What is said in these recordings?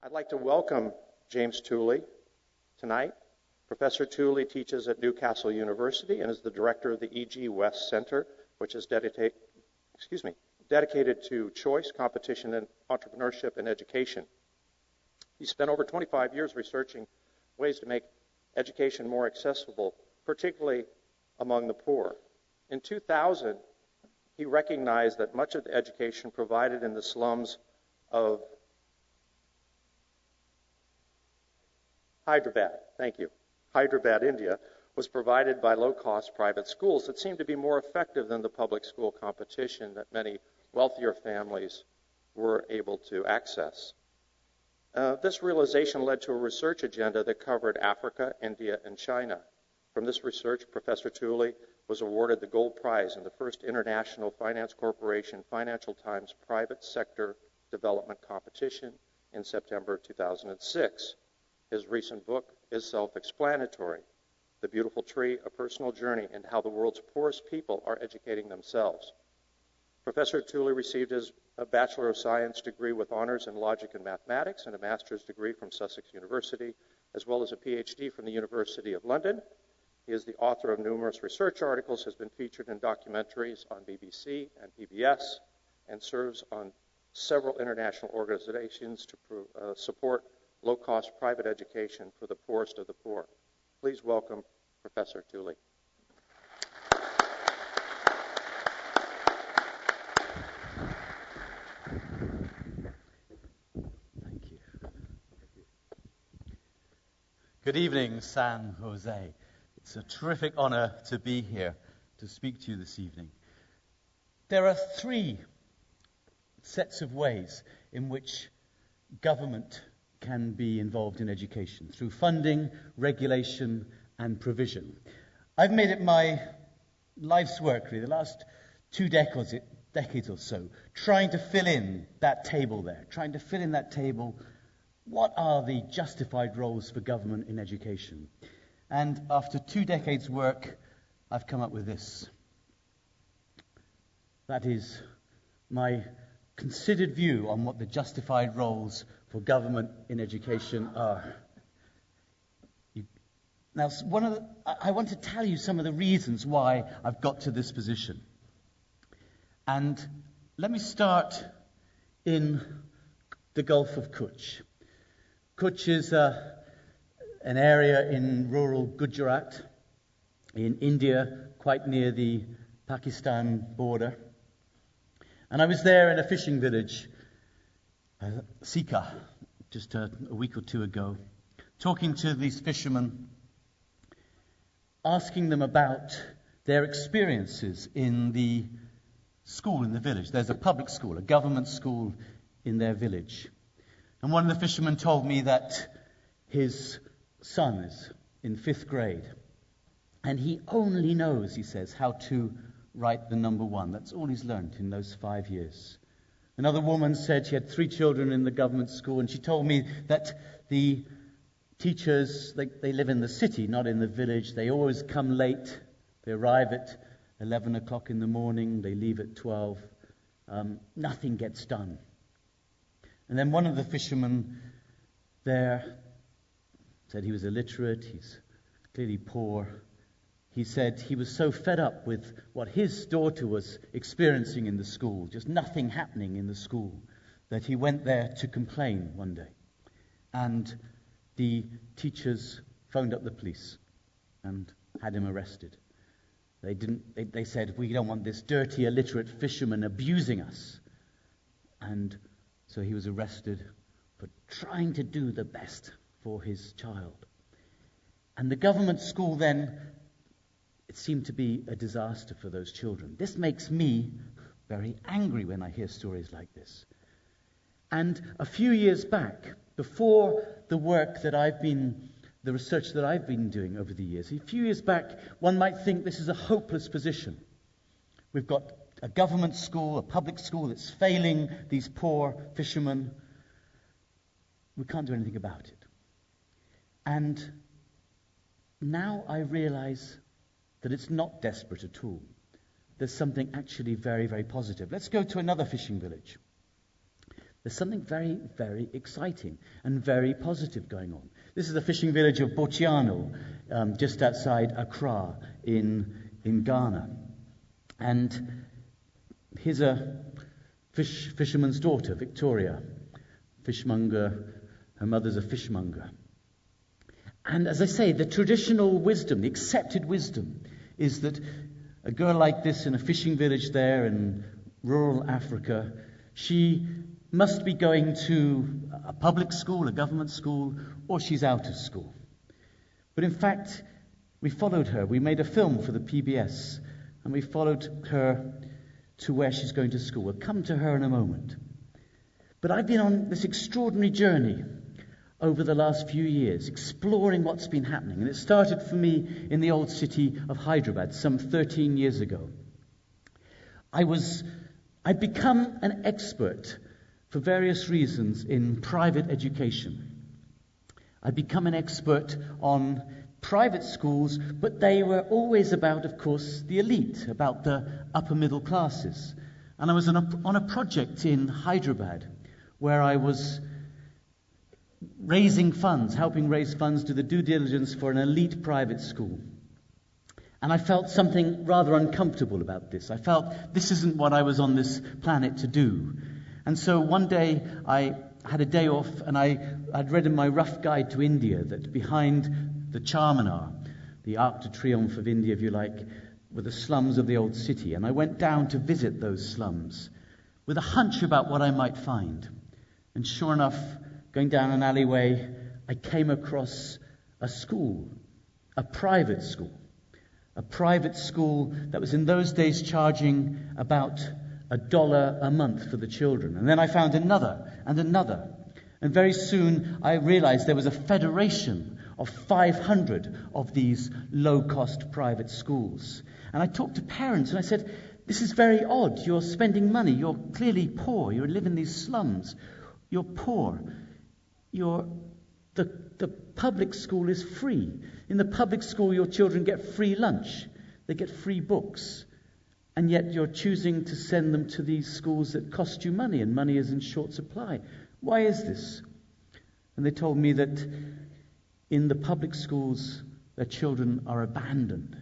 I'd like to welcome James Tooley tonight. Professor Tooley teaches at Newcastle University and is the director of the E.G. West Center, which is dedicated to choice, competition, and entrepreneurship in education. He spent over 25 years researching ways to make education more accessible, particularly among the poor. In 2000, he recognized that much of the education provided in the slums of Hyderabad, India, was provided by low-cost private schools that seemed to be more effective than the public school competition that many wealthier families were able to access. This realization led to a research agenda that covered Africa, India, and China. From this research, Professor Tooley was awarded the Gold Prize in the first International Finance Corporation Financial Times Private Sector Development Competition in September 2006. His recent book is self-explanatory, The Beautiful Tree, A Personal Journey into How the World's Poorest People Are Educating Themselves. Professor Tooley received his Bachelor of Science degree with honors in logic and mathematics and a master's degree from Sussex University, as well as a PhD from the University of London. He is the author of numerous research articles, has been featured in documentaries on BBC and PBS, and serves on several international organizations to support low-cost private education for the poorest of the poor. Please welcome Professor Tooley. Thank you. Good evening, San Jose. It's a terrific honor to be here to speak to you this evening. There are three sets of ways in which government can be involved in education, through funding, regulation, and provision. I've made it my life's work, really, the last 2 decades or so, trying to fill in that table there, what are the justified roles for government in education? And after 2 decades' work, I've come up with this. That is my considered view on what the justified roles for government in education are. Now, I want to tell you some of the reasons why I've got to this position. And let me start in the Gulf of Kutch. Kutch is an area in rural Gujarat in India, quite near the Pakistan border. And I was there in a fishing village, Sika, just a week or two ago, talking to these fishermen, asking them about their experiences in the school in the village. There's a public school, a government school in their village. And one of the fishermen told me that his son is in 5th grade, and he only knows, he says, how to write the number 1. That's all he's learned in those 5 years. Another woman said she had 3 children in the government school, and she told me that the teachers, they live in the city, not in the village. They always come late. They arrive at 11 o'clock in the morning. They leave at 12. Nothing gets done. And then one of the fishermen there said he was illiterate. He's clearly poor. He said he was so fed up with what his daughter was experiencing in the school, just nothing happening in the school, that he went there to complain one day. And the teachers phoned up the police and had him arrested. They said, we don't want this dirty, illiterate fisherman abusing us. And so he was arrested for trying to do the best for his child. And the government school then, it seemed to be a disaster for those children. This makes me very angry when I hear stories like this. And a few years back, before the work that the research that I've been doing over the years, a few years back, one might think this is a hopeless position. We've got a government school, a public school that's failing these poor fishermen. We can't do anything about it. And now I realize that it's not desperate at all. There's something actually very, very positive. Let's go to another fishing village. There's something very, very exciting and very positive going on. This is the fishing village of Botiano, just outside Accra in Ghana. And here's a fisherman's daughter, Victoria, fishmonger. Her mother's a fishmonger. And as I say, the traditional wisdom, the accepted wisdom, is that a girl like this in a fishing village there in rural Africa, she must be going to a public school, a government school, or she's out of school. But in fact, we followed her. We made a film for the PBS, and we followed her to where she's going to school. We'll come to her in a moment. But I've been on this extraordinary journey over the last few years, exploring what's been happening. And it started for me in the old city of Hyderabad some 13 years ago. I'd become an expert for various reasons in private education. I'd become an expert on private schools, but they were always about, of course, the elite, about the upper middle classes. And I was on a project in Hyderabad where I was raising funds, helping raise funds to the due diligence for an elite private school. And I felt something rather uncomfortable about this. I felt this isn't what I was on this planet to do. And so one day I had a day off, and I'd read in my rough guide to India that behind the Charminar, the Arc de Triomphe of India, if you like, were the slums of the old city. And I went down to visit those slums with a hunch about what I might find. And sure enough, going down an alleyway, I came across a school, a private school that was in those days charging about $1 a month for the children. And then I found another and another. And very soon I realized there was a federation of 500 of these low-cost private schools. And I talked to parents and I said, this is very odd. You're spending money. You're clearly poor. You live in these slums. You're poor. The public school is free. In the public school, your children get free lunch. They get free books. And yet you're choosing to send them to these schools that cost you money, and money is in short supply. Why is this? And they told me that in the public schools, their children are abandoned.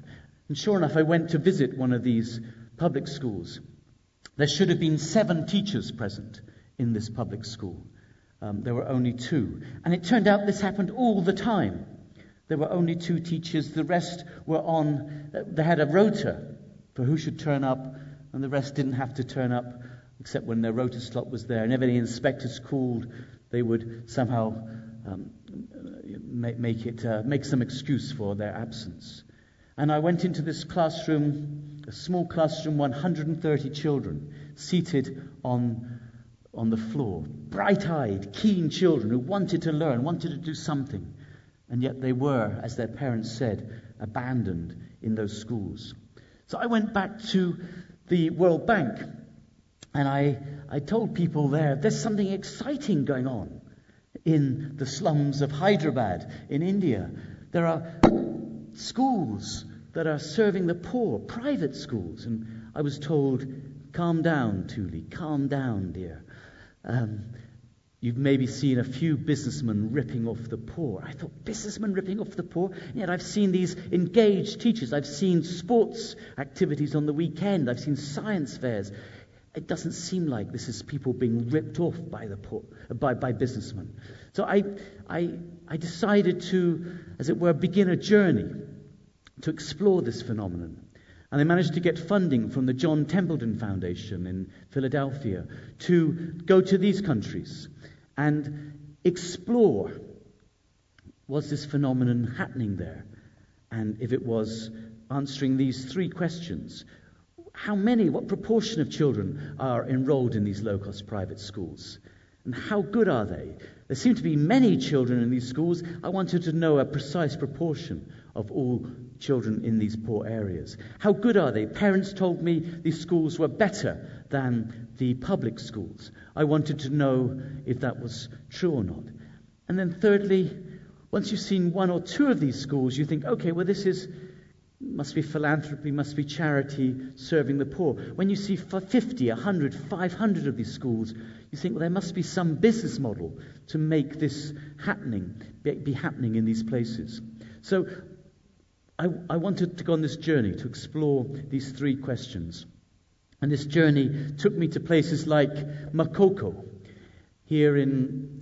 And sure enough, I went to visit one of these public schools. There should have been 7 teachers present in this public school. There were only 2. And it turned out this happened all the time. There were only 2 teachers. The rest were they had a rota for who should turn up, and the rest didn't have to turn up except when their rota slot was there. And if any inspectors called, they would somehow make some excuse for their absence. And I went into this classroom, a small classroom, 130 children seated on the floor, bright-eyed, keen children who wanted to learn, wanted to do something, and yet they were, as their parents said, abandoned in those schools. So I went back to the World Bank, and I told people there's something exciting going on in the slums of Hyderabad in India. There are schools that are serving the poor, private schools. And I was told, calm down, Tooley, calm down, dear. You've maybe seen a few businessmen ripping off the poor. I thought, businessmen ripping off the poor? And yet I've seen these engaged teachers. I've seen sports activities on the weekend. I've seen science fairs. It doesn't seem like this is people being ripped off by the poor, by businessmen. So I decided to, as it were, begin a journey to explore this phenomenon. And I managed to get funding from the John Templeton Foundation in Philadelphia to go to these countries and explore, was this phenomenon happening there? And if it was, answering these 3 questions. What proportion of children are enrolled in these low-cost private schools? And how good are they? There seem to be many children in these schools. I wanted to know a precise proportion of all children in these poor areas. How good are they? Parents told me these schools were better than the public schools. I wanted to know if that was true or not. And then thirdly, once you've seen 1 or 2 of these schools, you think, okay, well, this is Must be philanthropy, must be charity, serving the poor. When you see 50, 100, 500 of these schools, you think, well, there must be some business model to make this be happening in these places. So I wanted to go on this journey to explore these three questions. And this journey took me to places like Makoko, here in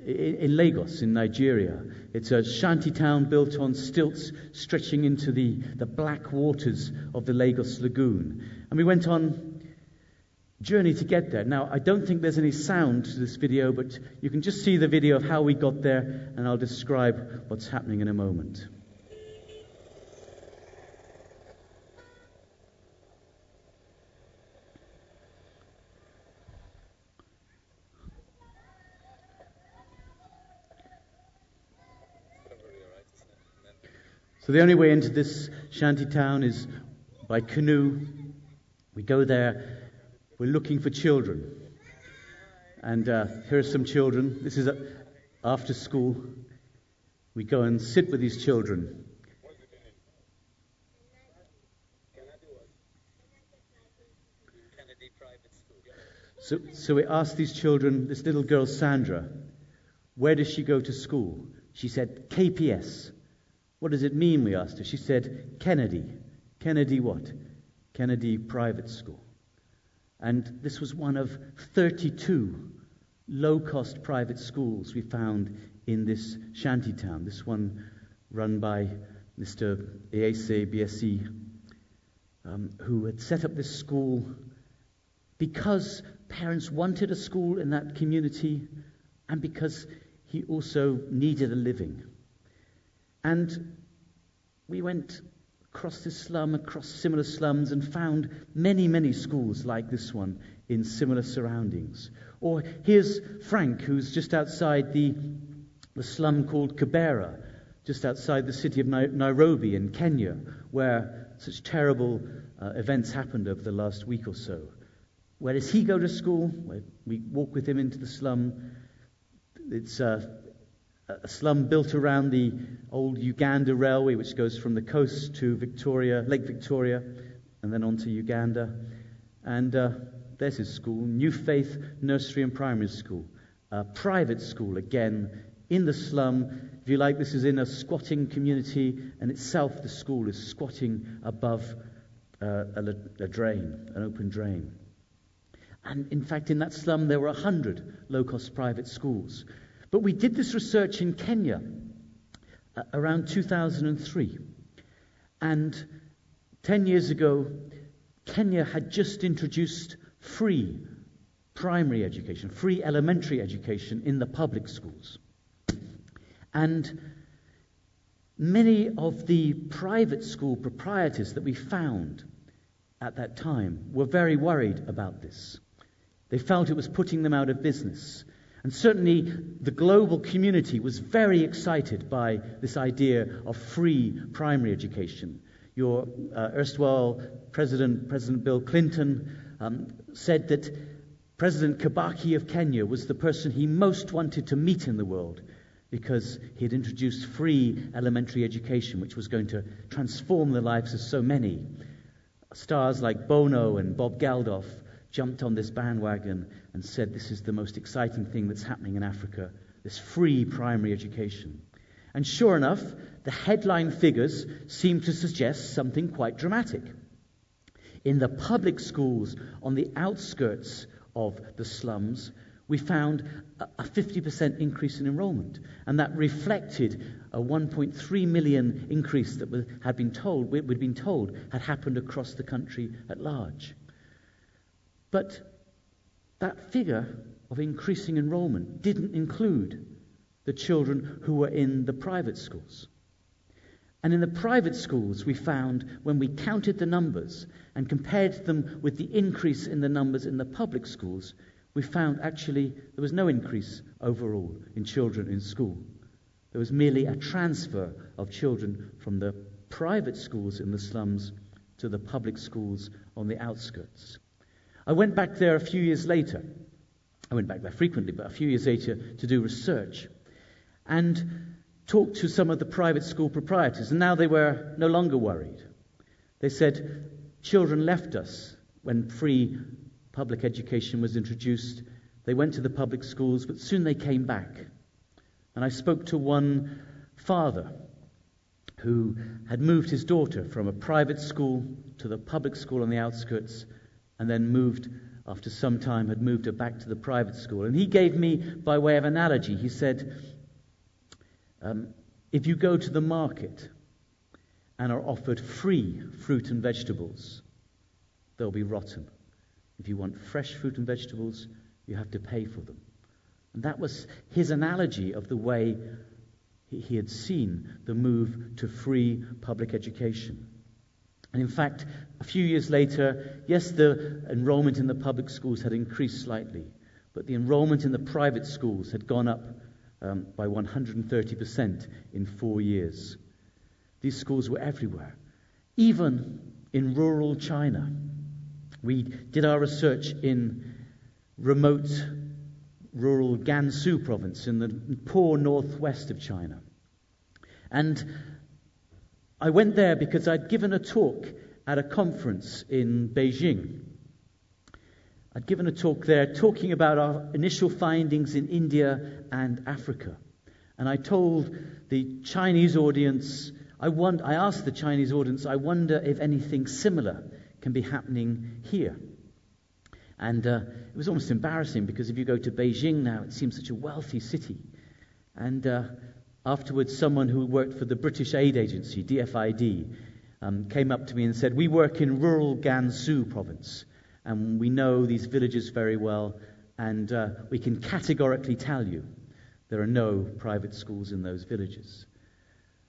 Lagos, in Nigeria. It's a shanty town built on stilts stretching into the black waters of the Lagos Lagoon. And we went on a journey to get there. Now, I don't think there's any sound to this video, but you can just see the video of how we got there, and I'll describe what's happening in a moment. So the only way into this shanty town is by canoe. We go there. We're looking for children. And here are some children. This is after school. We go and sit with these children. So we asked these children, this little girl, Sandra, where does she go to school? She said, KPS. What does it mean, we asked her. She said, Kennedy. Kennedy what? Kennedy Private School. And this was one of 32 low-cost private schools we found in this shanty town. This one run by Mr. Eese BSc, who had set up this school because parents wanted a school in that community and because he also needed a living. And we went across this slum, across similar slums, and found many, many schools like this one in similar surroundings. Or here's Frank, who's just outside the slum called Kibera, just outside the city of Nairobi in Kenya, where such terrible events happened over the last week or so. Where does he go to school? We walk with him into the slum. It's a slum built around the old Uganda Railway, which goes from the coast to Lake Victoria, and then on to Uganda. And there's his school, New Faith Nursery and Primary School. A private school, again, in the slum. If you like, this is in a squatting community, and itself the school is squatting above a drain, an open drain. And in fact, in that slum, there were 100 low-cost private schools. But we did this research in Kenya around 2003. And 10 years ago, Kenya had just introduced free primary education, free elementary education in the public schools. And many of the private school proprietors that we found at that time were very worried about this. They felt it was putting them out of business. And certainly the global community was very excited by this idea of free primary education. Your erstwhile President Bill Clinton, said that President Kibaki of Kenya was the person he most wanted to meet in the world because he had introduced free elementary education, which was going to transform the lives of so many. Stars like Bono and Bob Geldof jumped on this bandwagon and said this is the most exciting thing that's happening in Africa, this free primary education. And sure enough, the headline figures seem to suggest something quite dramatic. In the public schools on the outskirts of the slums, we found a 50% increase in enrollment. And that reflected a 1.3 million increase that we'd been told had happened across the country at large. But that figure of increasing enrollment didn't include the children who were in the private schools. And in the private schools, we found, when we counted the numbers and compared them with the increase in the numbers in the public schools, we found actually there was no increase overall in children in school. There was merely a transfer of children from the private schools in the slums to the public schools on the outskirts. I went back there a few years later. I went back there frequently, but a few years later to do research. And talked to some of the private school proprietors, and now they were no longer worried. They said, children left us when free public education was introduced. They went to the public schools, but soon they came back. And I spoke to one father who had moved his daughter from a private school to the public school on the outskirts, and then moved, after some time, had moved her back to the private school. And he gave me, by way of analogy, he said, if you go to the market and are offered free fruit and vegetables, they'll be rotten. If you want fresh fruit and vegetables, you have to pay for them. And that was his analogy of the way he had seen the move to free public education. And in fact, a few years later, yes, the enrollment in the public schools had increased slightly, but the enrollment in the private schools had gone up by 130% in 4 years. These schools were everywhere, even in rural China. We did our research in remote rural Gansu province in the poor northwest of China. And I went there because I'd given a talk at a conference in Beijing. I'd given a talk there talking about our initial findings in India and Africa. And I told the Chinese audience, I asked the Chinese audience, I wonder if anything similar can be happening here. And it was almost embarrassing, because if you go to Beijing now, it seems such a wealthy city. And afterwards, someone who worked for the British aid agency, DFID, came up to me and said, we work in rural Gansu province, and we know these villages very well, and we can categorically tell you there are no private schools in those villages.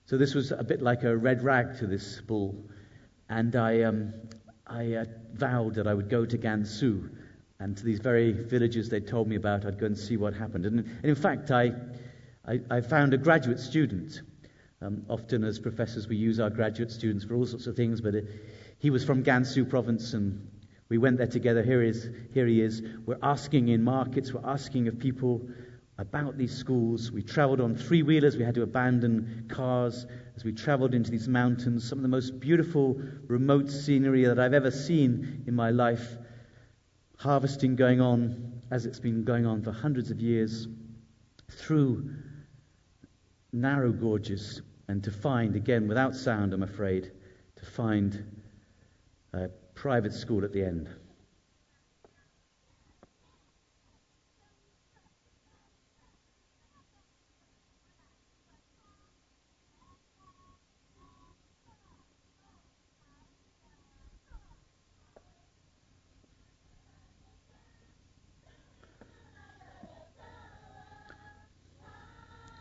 So this was a bit like a red rag to this bull, and I vowed that I would go to Gansu, and to these very villages they told me about, I'd go and see what happened. And in fact, I found a graduate student. Often as professors we use our graduate students for all sorts of things, but he was from Gansu province, and we went there together. Here he is. We're asking in markets, we're asking of people about these schools. We travelled on three-wheelers. We had to abandon cars as we travelled into these mountains. Some of the most beautiful remote scenery that I've ever seen in my life. Harvesting going on as it's been going on for hundreds of years, through narrow gorges, and to find, again, without sound, I'm afraid, to find a private school at the end.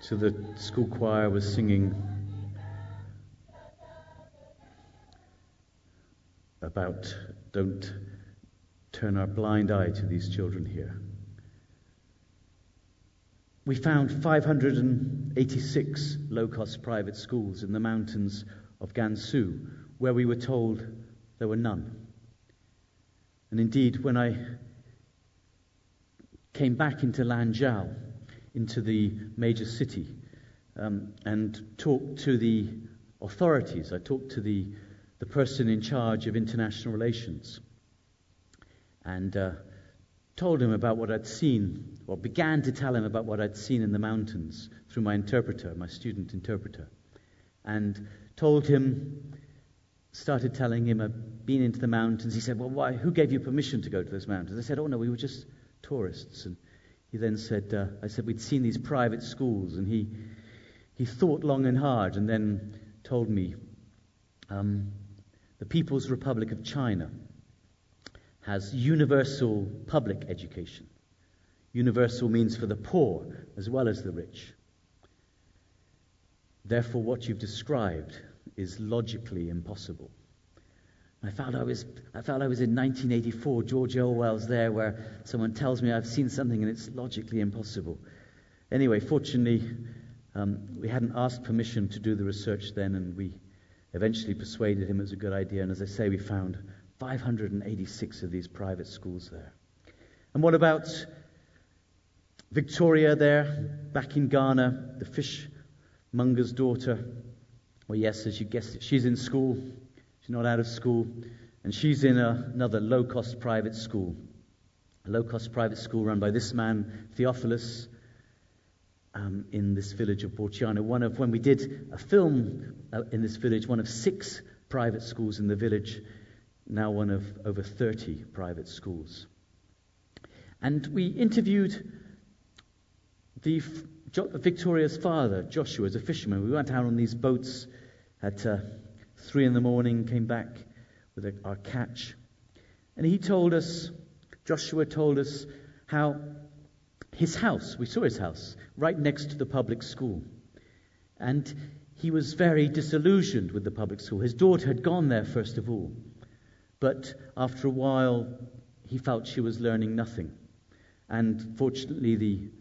So the school choir was singing about don't turn our blind eye to these children here. We found 586 low-cost private schools in the mountains of Gansu, where we were told there were none. And indeed, when I came back into Lanzhou, into the major city, and talked to the authorities. I talked to the person in charge of international relations, and told him about what I'd seen, or began to tell him about what I'd seen in the mountains through my interpreter, my student interpreter, and started telling him I'd been into the mountains. He said, well, why? Who gave you permission to go to those mountains? I said, oh no, we were just tourists. And he then said, I said we'd seen these private schools, and he thought long and hard, and then told me, the People's Republic of China has universal public education. Universal means for the poor as well as the rich. Therefore, what you've described is logically impossible. I felt I was in 1984, George Orwell's there, where someone tells me I've seen something and it's logically impossible. Anyway, fortunately, we hadn't asked permission to do the research then, and we eventually persuaded him it was a good idea. And as I say, we found 586 of these private schools there. And what about Victoria there, back in Ghana, the fish Munger's daughter. Well, yes, as you guessed it, she's in school. She's not out of school. And she's in another low-cost private school. A low-cost private school run by this man, Theophilus, in this village of Borciano. When we did a film in this village, one of 6 private schools in the village, now one of over 30 private schools. And we interviewed Victoria's father, Joshua, as a fisherman. We went out on these boats at 3 a.m, came back with our catch. And Joshua told us how his house, we saw his house, right next to the public school. And he was very disillusioned with the public school. His daughter had gone there first of all. But after a while, he felt she was learning nothing. And fortunately,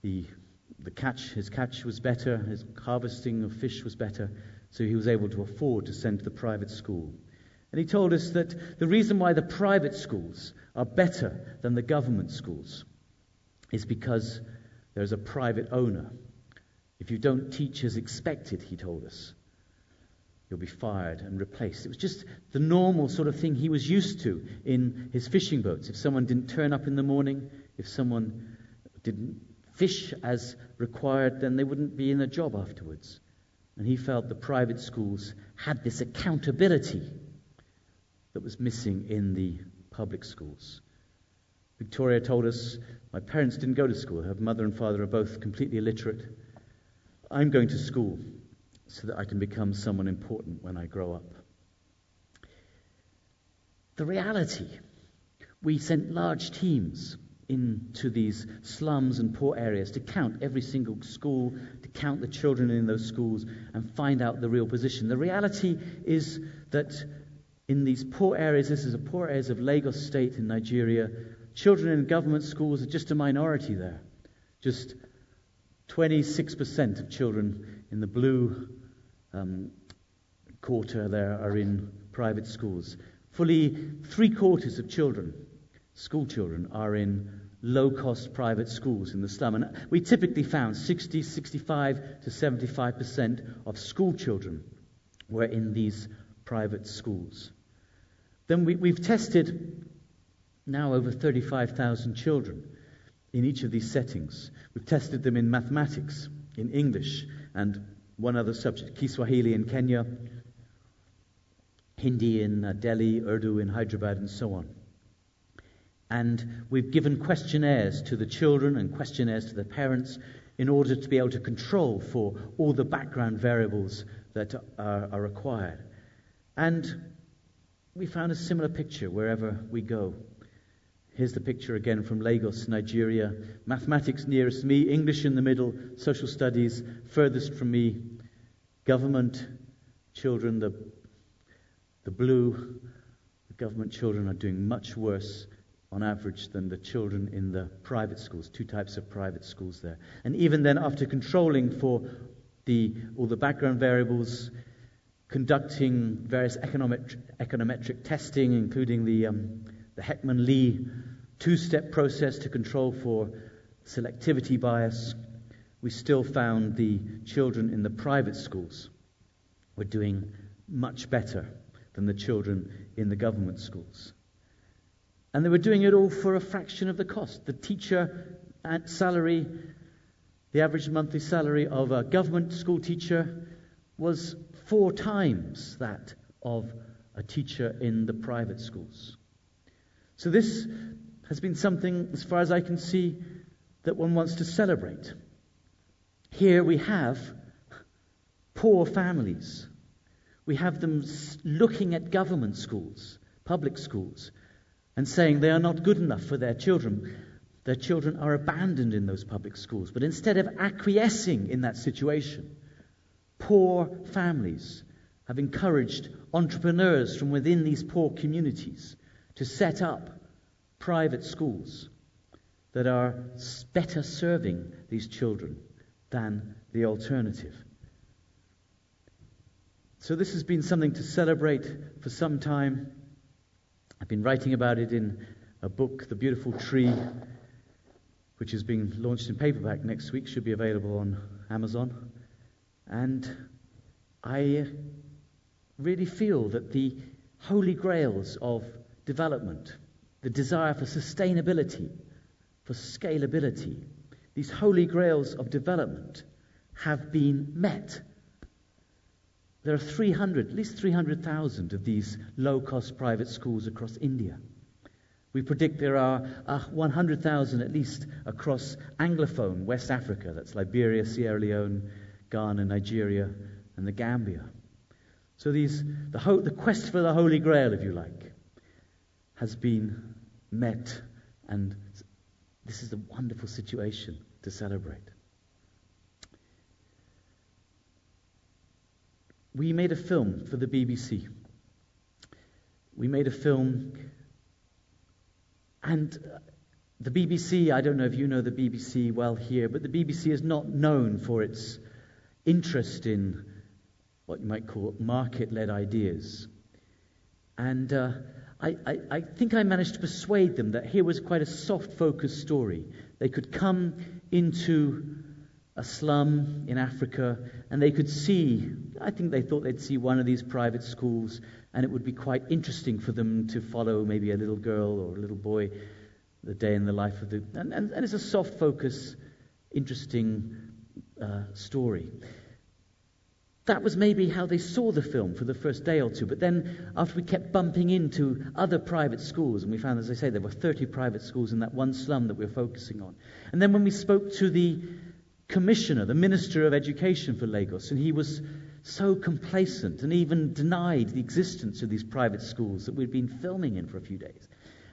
his catch was better, his harvesting of fish was better, so he was able to afford to send to the private school. And he told us that the reason why the private schools are better than the government schools is because there's a private owner. If you don't teach as expected, he told us, you'll be fired and replaced. It was just the normal sort of thing he was used to in his fishing boats. If someone didn't turn up in the morning, if someone didn't fish as required, then they wouldn't be in a job afterwards. And he felt the private schools had this accountability that was missing in the public schools. Victoria told us, my parents didn't go to school. Her mother and father are both completely illiterate. I'm going to school so that I can become someone important when I grow up. The reality, we sent large teams into these slums and poor areas to count every single school, to count the children in those schools and find out the real position. The reality is that in these poor areas, this is the poor areas of Lagos State in Nigeria, children in government schools are just a minority there. Just 26% of children in the blue quarter there are in private schools. Fully 3/4 of children, school children, are in low-cost private schools in the slum. And we typically found 65 to 75% of school children were in these private schools. Then we've tested now over 35,000 children in each of these settings. We've tested them in mathematics, in English, and one other subject, Kiswahili in Kenya, Hindi in Delhi, Urdu in Hyderabad, and so on. And we've given questionnaires to the children and questionnaires to the parents in order to be able to control for all the background variables that are required. And we found a similar picture wherever we go. Here's the picture again from Lagos, Nigeria. Mathematics nearest me, English in the middle, social studies furthest from me. Government children, the blue, the government children are doing much worse on average than the children in the private schools. 2 types of private schools there. And even then, after controlling for all the background variables, conducting various econometric testing, including the Heckman-Lee 2-step process to control for selectivity bias, we still found the children in the private schools were doing much better than the children in the government schools. And they were doing it all for a fraction of the cost. The teacher salary, the average monthly salary of a government school teacher was 4 times that of a teacher in the private schools. So this has been something, as far as I can see, that one wants to celebrate. Here we have poor families. We have them looking at government schools, public schools, and saying they are not good enough for their children. Their children are abandoned in those public schools. But instead of acquiescing in that situation, poor families have encouraged entrepreneurs from within these poor communities to set up private schools that are better serving these children than the alternative. So this has been something to celebrate for some time. I've been writing about it in a book, The Beautiful Tree, which is being launched in paperback next week, should be available on Amazon. And I really feel that the holy grails of development, the desire for sustainability, for scalability, these holy grails of development have been met. There are at least 300,000 of these low-cost private schools across India. We predict there are 100,000 at least across Anglophone West Africa. That's Liberia, Sierra Leone, Ghana, Nigeria, and the Gambia. So the quest for the Holy Grail, if you like, has been met, and this is a wonderful situation to celebrate. We made a film for the BBC. We made a film, and the BBC, I don't know if you know the BBC well here, but the BBC is not known for its interest in what you might call market-led ideas. And I think I managed to persuade them that here was quite a soft-focused story. They could come into a slum in Africa, and they could see, I think they thought they'd see one of these private schools, and it would be quite interesting for them to follow maybe a little girl or a little boy, the day in the life of and it's a soft focus, interesting story. That was maybe how they saw the film for the first day or two. But then after we kept bumping into other private schools, and we found, as I say, there were 30 private schools in that one slum that we're focusing on. And then when we spoke to the commissioner, the Minister of Education for Lagos, and he was so complacent and even denied the existence of these private schools that we'd been filming in for a few days.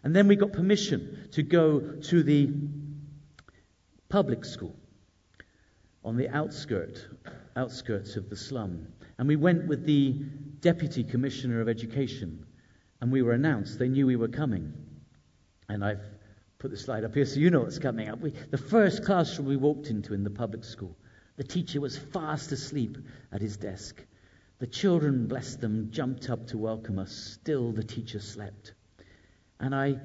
And then we got permission to go to the public school on the outskirts of the slum. And we went with the Deputy Commissioner of Education, and we were announced. They knew we were coming. And I've put the slide up here so you know what's coming up. The first classroom we walked into in the public school, the teacher was fast asleep at his desk. The children, bless them, jumped up to welcome us. Still the teacher slept. And I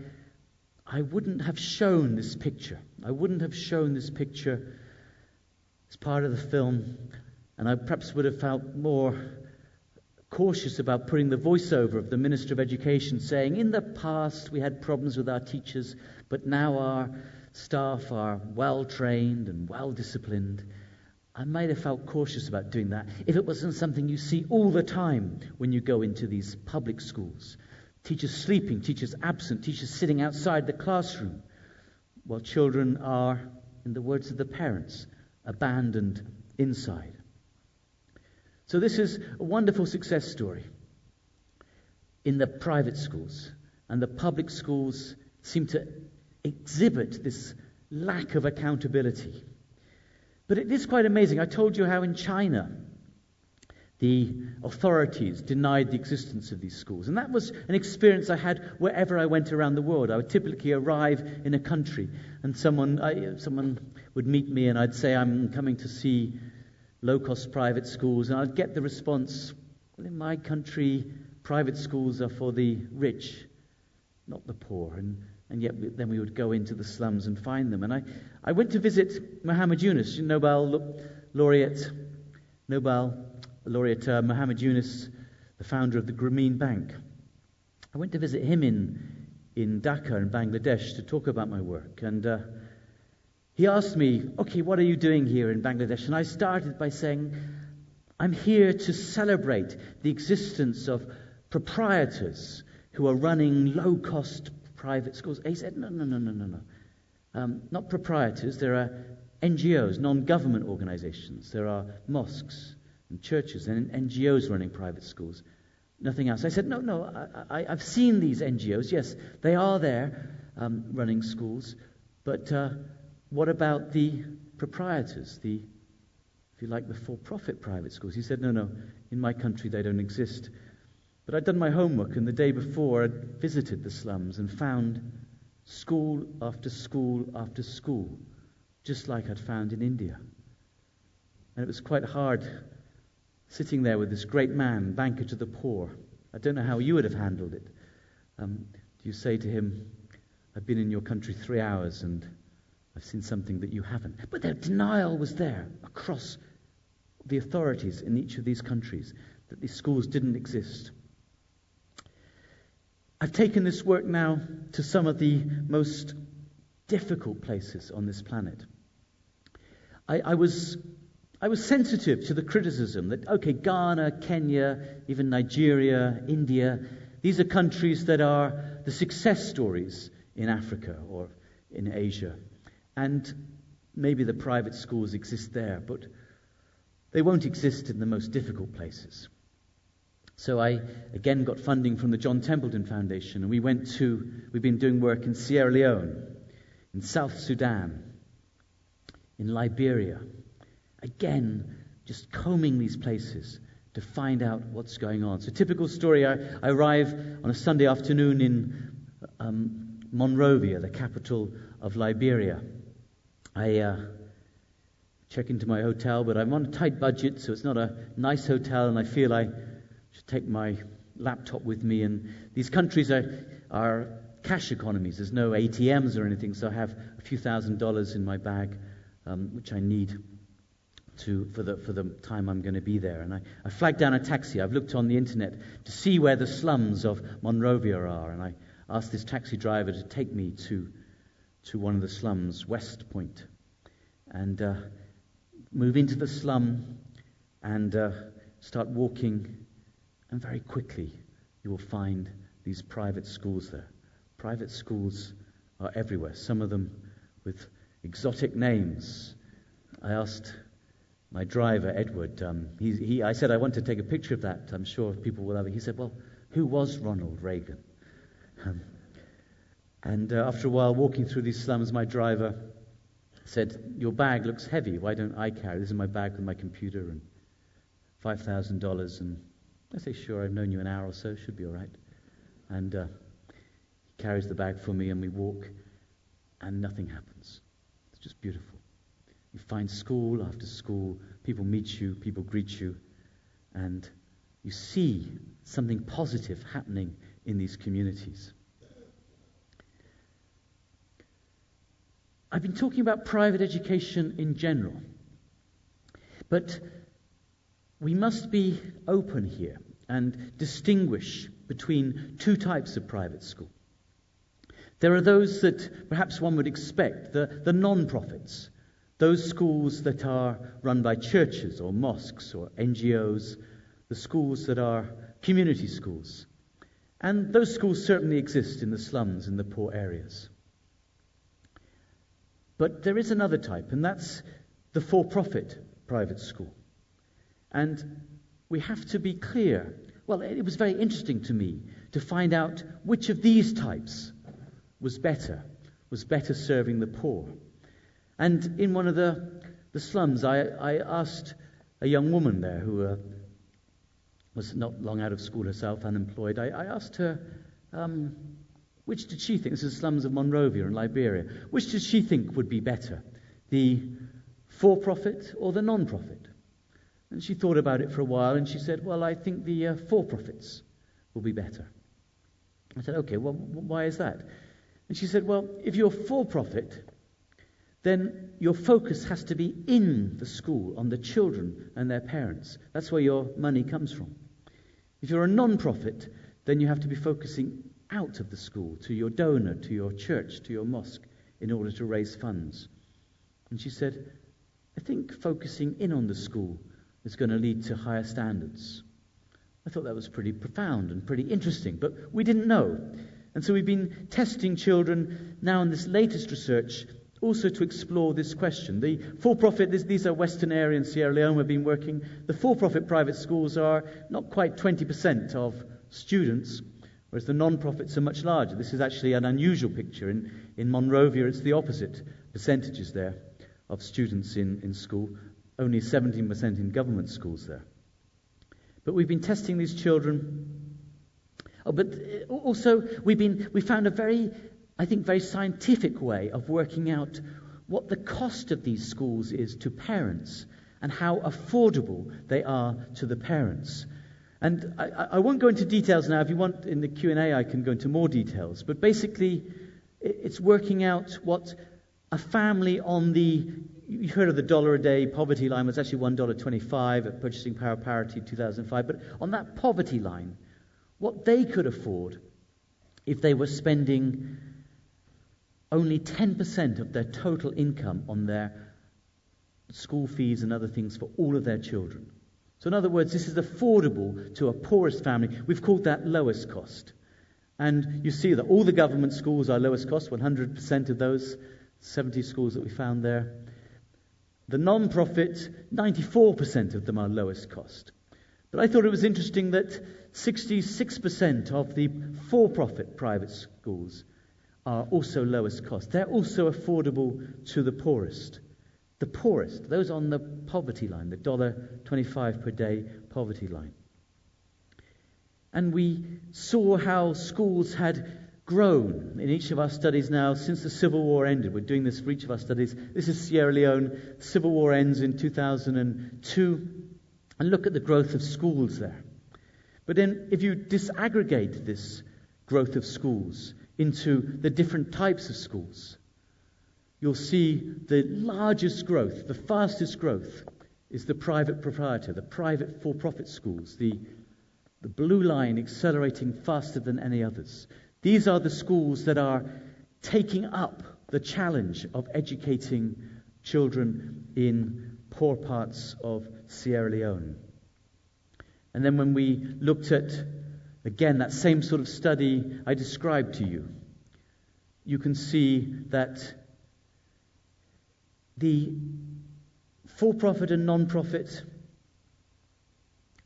wouldn't have shown this picture. I wouldn't have shown this picture as part of the film, and I perhaps would have felt more cautious about putting the voiceover of the Minister of Education saying, in the past we had problems with our teachers, but now our staff are well-trained and well-disciplined. I might have felt cautious about doing that if it wasn't something you see all the time when you go into these public schools. Teachers sleeping, teachers absent, teachers sitting outside the classroom, while children are, in the words of the parents, abandoned inside. So this is a wonderful success story in the private schools. And the public schools seem to exhibit this lack of accountability. But it is quite amazing. I told you how in China the authorities denied the existence of these schools. And that was an experience I had wherever I went around the world. I would typically arrive in a country and someone would meet me and I'd say, I'm coming to see low-cost private schools. And I'd get the response, well, in my country, private schools are for the rich, not the poor. And yet then we would go into the slums and find them. And I went to visit Muhammad Yunus, Nobel laureate Muhammad Yunus, the founder of the Grameen Bank. I went to visit him in Dhaka in Bangladesh to talk about my work. And he asked me, okay, what are you doing here in Bangladesh? And I started by saying, I'm here to celebrate the existence of proprietors who are running low-cost private schools. He said, no. Not proprietors. There are NGOs, non-government organizations. There are mosques and churches and NGOs running private schools. Nothing else. I said, no, I've seen these NGOs. Yes, they are there running schools. But what about the proprietors, if you like, the for-profit private schools? He said, no, in my country they don't exist. But I'd done my homework, and the day before I'd visited the slums and found school after school after school, just like I'd found in India. And it was quite hard sitting there with this great man, banker to the poor. I don't know how you would have handled it. Do you say to him, I've been in your country 3 hours and I've seen something that you haven't? But their denial was there across the authorities in each of these countries that these schools didn't exist. I've taken this work now to some of the most difficult places on this planet. I was sensitive to the criticism that, okay, Ghana, Kenya, even Nigeria, India, these are countries that are the success stories in Africa or in Asia. And maybe the private schools exist there, but they won't exist in the most difficult places. So I, again, got funding from the John Templeton Foundation, and we've been doing work in Sierra Leone, in South Sudan, in Liberia. Again, just combing these places to find out what's going on. So typical story, I arrive on a Sunday afternoon in Monrovia, the capital of Liberia. I check into my hotel, but I'm on a tight budget, so it's not a nice hotel, and I feel I should take my laptop with me. And these countries are cash economies. There's no ATMs or anything, so I have a few $1,000s in my bag, which I need for the time I'm going to be there. And I flagged down a taxi. I've looked on the internet to see where the slums of Monrovia are, and I asked this taxi driver to take me to one of the slums, West Point, and move into the slum and start walking. And very quickly, you will find these private schools there. Private schools are everywhere, some of them with exotic names. I asked my driver, Edward, I said, I want to take a picture of that. I'm sure people will have it. He said, well, who was Ronald Reagan? And after a while, walking through these slums, my driver said, your bag looks heavy. Why don't I carry it? This is my bag with my computer and $5,000. And I say, sure, I've known you an hour or so. Should be all right. And he carries the bag for me, and we walk, and nothing happens. It's just beautiful. You find school after school. People meet you. People greet you. And you see something positive happening in these communities. I've been talking about private education in general. But we must be open here and distinguish between two types of private school. There are those that perhaps one would expect, the non-profits, those schools that are run by churches or mosques or NGOs, the schools that are community schools. And those schools certainly exist in the slums, in the poor areas. But there is another type, and that's the for-profit private school. And we have to be clear. Well, it was very interesting to me to find out which of these types was better serving the poor. And in one of the slums, I asked a young woman there who was not long out of school herself, unemployed. I asked her, which did she think, this is the slums of Monrovia in Liberia, which did she think would be better, the for-profit or the non-profit? And she thought about it for a while, and she said, well, I think the for-profits will be better. I said, okay, well, why is that? And she said, well, if you're for-profit, then your focus has to be in the school, on the children and their parents. That's where your money comes from. If you're a non-profit, then you have to be focusing out of the school, to your donor, to your church, to your mosque, in order to raise funds. And she said, I think focusing in on the school is going to lead to higher standards. I thought that was pretty profound and pretty interesting, but we didn't know. And so we've been testing children now in this latest research also to explore this question. The for-profit, these are Western area and Sierra Leone we've been working. The for-profit private schools are not quite 20% of students, whereas the non-profits are much larger. This is actually an unusual picture. In Monrovia, it's the opposite percentages there of students in school. Only 17% in government schools there. But we've been testing these children. But also we found a very scientific way of working out what the cost of these schools is to parents and how affordable they are to the parents. And I won't go into details now. If you want, in the Q&A, I can go into more details. But basically, it's working out what a family on the you heard of the dollar a day poverty line. Was actually $1.25 at purchasing power parity 2005. But on that poverty line, what they could afford if they were spending only 10% of their total income on their school fees and other things for all of their children. So in other words, this is affordable to a poorest family. We've called that lowest cost. And you see that all the government schools are lowest cost, 100% of those 70 schools that we found there. The non-profit, 94% of them are lowest cost. But I thought it was interesting that 66% of the for-profit private schools are also lowest cost. They're also affordable to the poorest. The poorest, those on the poverty line, the $1.25 per day poverty line. And we saw how schools had grown in each of our studies now since the Civil War ended. We're doing this for each of our studies. This is Sierra Leone. The Civil War ends in 2002. And look at the growth of schools there. But then if you disaggregate this growth of schools into the different types of schools, you'll see the largest growth, the fastest growth, is the private proprietor, the private for-profit schools, the blue line accelerating faster than any others. These are the schools that are taking up the challenge of educating children in poor parts of Sierra Leone. And then when we looked at, again, that same sort of study I described to you, you can see that the for-profit and non-profit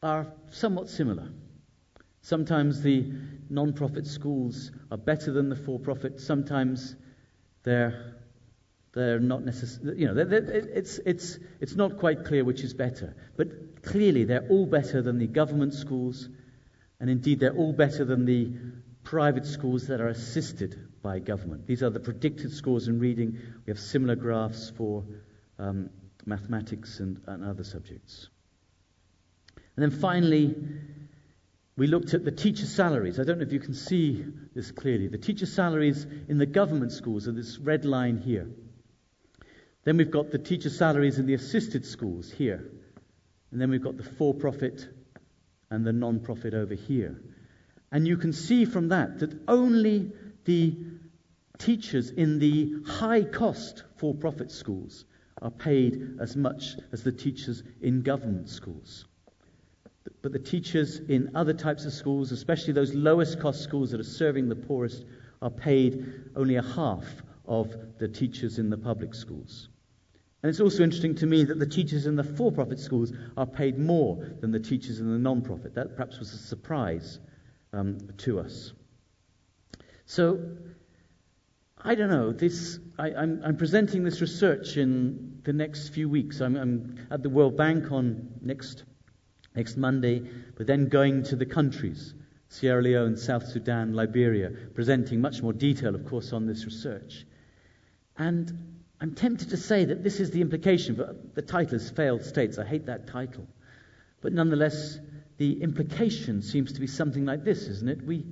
are somewhat similar. Sometimes the non-profit schools are better than the for-profit. Sometimes they're not necessarily. It's not quite clear which is better. But clearly, they're all better than the government schools, and indeed, they're all better than the private schools that are assisted by government. These are the predicted scores in reading. We have similar graphs for mathematics and other subjects. And then finally, we looked at the teacher salaries. I don't know if you can see this clearly. The teacher salaries in the government schools are this red line here. Then we've got the teacher salaries in the assisted schools here. And then we've got the for-profit and the non-profit over here. And you can see from that only the teachers in the high-cost for-profit schools are paid as much as the teachers in government schools. But the teachers in other types of schools, especially those lowest cost schools that are serving the poorest, are paid only a half of the teachers in the public schools. And it's also interesting to me that the teachers in the for-profit schools are paid more than the teachers in the non-profit. That perhaps was a surprise to us. So, I don't know. I'm presenting this research in the next few weeks. I'm at the World Bank on next Monday, but then going to the countries, Sierra Leone, South Sudan, Liberia, presenting much more detail, of course, on this research. And I'm tempted to say that this is the implication, but the title is Failed States. I hate that title. But nonetheless, the implication seems to be something like this, isn't it? We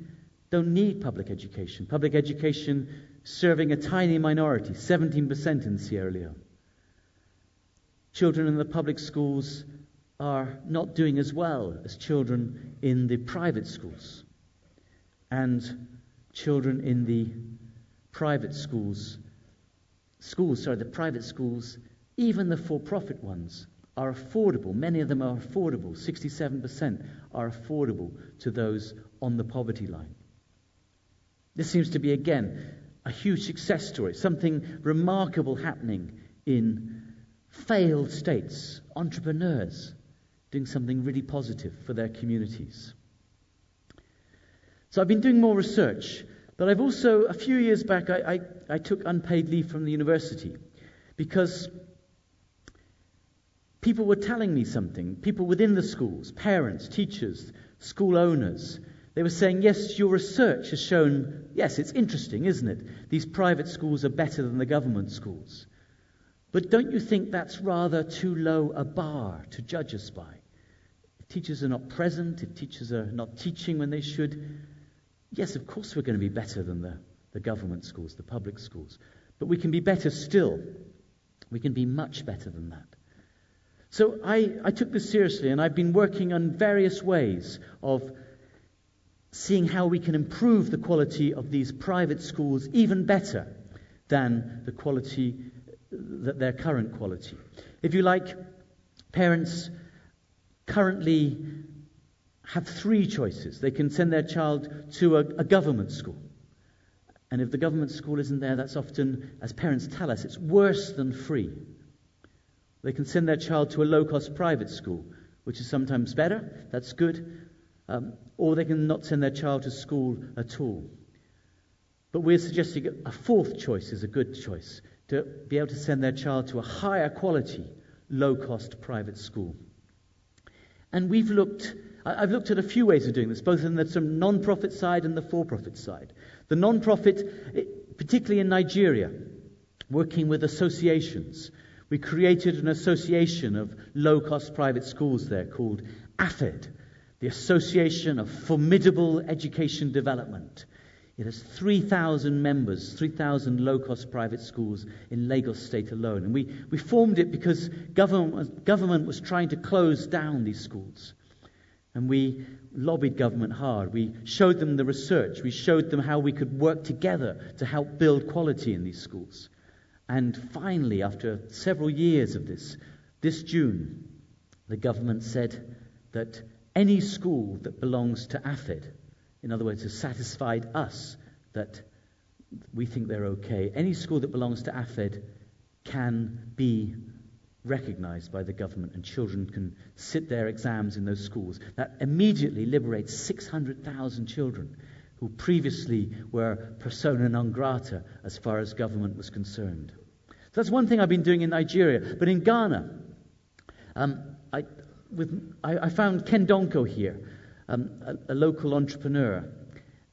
don't need public education. Public education serving a tiny minority, 17% in Sierra Leone. Children in the public schools are not doing as well as children in the private schools. And children in the private schools, the private schools, even the for-profit ones, are affordable. Many of them are affordable. 67% are affordable to those on the poverty line. This seems to be, again, a huge success story, something remarkable happening in failed states, entrepreneurs doing something really positive for their communities. So I've been doing more research, but I've also, a few years back, I took unpaid leave from the university because people were telling me something, people within the schools, parents, teachers, school owners. They were saying, yes, your research has shown, yes, it's interesting, isn't it? These private schools are better than the government schools. But don't you think that's rather too low a bar to judge us by? If teachers are not present, if teachers are not teaching when they should, yes, of course we're going to be better than the government schools, the public schools. But we can be better still. We can be much better than that. So I took this seriously, and I've been working on various ways of seeing how we can improve the quality of these private schools even better than the quality, their current quality. If you like, parents currently have three choices. They can send their child to a government school. And if the government school isn't there, that's often, as parents tell us, it's worse than free. They can send their child to a low-cost private school, which is sometimes better. That's good. Or they can not send their child to school at all. But we're suggesting a fourth choice is a good choice, to be able to send their child to a higher quality, low-cost private school. And I've looked at a few ways of doing this, both in the sort of non-profit side and the for-profit side. The non-profit, particularly in Nigeria, working with associations. We created an association of low-cost private schools there called AFED, the Association of Formidable Education Development. It has 3,000 members, 3,000 low-cost private schools in Lagos State alone. And we formed it because government was trying to close down these schools. And we lobbied government hard. We showed them the research. We showed them how we could work together to help build quality in these schools. And finally, after several years of this June, the government said that any school that belongs to AFED, in other words, has satisfied us that we think they're okay, any school that belongs to AFED can be recognized by the government, and children can sit their exams in those schools. That immediately liberates 600,000 children who previously were persona non grata as far as government was concerned. So that's one thing I've been doing in Nigeria. But in Ghana, I found Ken Donko here, a local entrepreneur.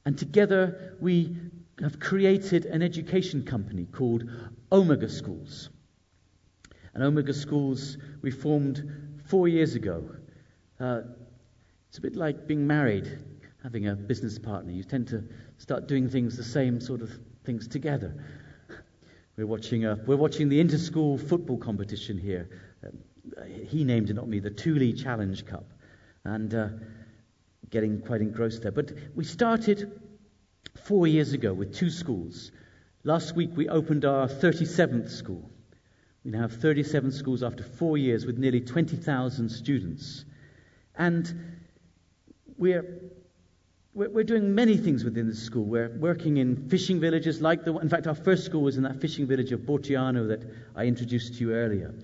And together we have created an education company called Omega Schools. And Omega Schools we formed 4 years ago. It's a bit like being married, having a business partner. You tend to start doing things, the same sort of things together. We're watching the inter-school football competition here. He named it, not me, the Tooley Challenge Cup. And getting quite engrossed there. But we started 4 years ago with 2 schools. Last week we opened our 37th school. We now have 37 schools after 4 years with nearly 20,000 students. And we're doing many things within the school. We're working in fishing villages in fact, our first school was in that fishing village of Bortiano that I introduced to you earlier.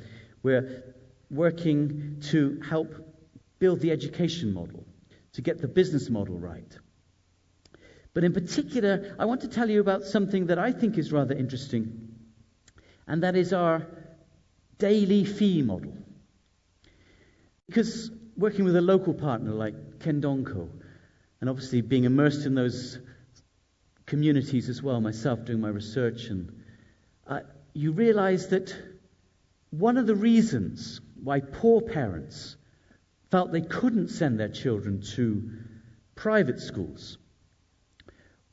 We're working to help build the education model, to get the business model right. But in particular, I want to tell you about something that I think is rather interesting, and that is our daily fee model. Because working with a local partner like Ken Donko, and obviously being immersed in those communities as well, myself doing my research, and you realize that one of the reasons why poor parents felt they couldn't send their children to private schools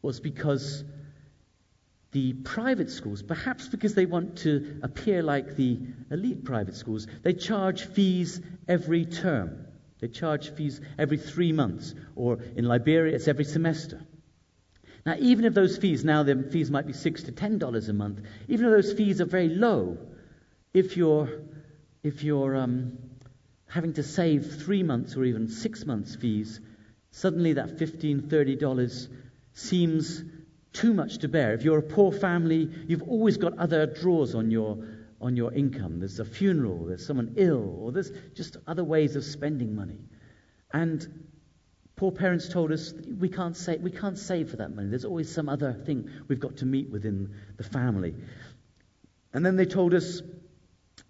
was because the private schools, perhaps because they want to appear like the elite private schools, they charge fees every term. They charge fees every 3 months, or in Liberia it's every semester. Now, even if those fees, now the fees might be $6 to $10 a month, even if those fees are very low, if you're having to save 3 months or even 6 months fees, suddenly that $15, $30 seems too much to bear. If you're a poor family, you've always got other draws on your income. There's a funeral, there's someone ill, or there's just other ways of spending money. And poor parents told us we can't save for that money. There's always some other thing we've got to meet within the family. And then they told us,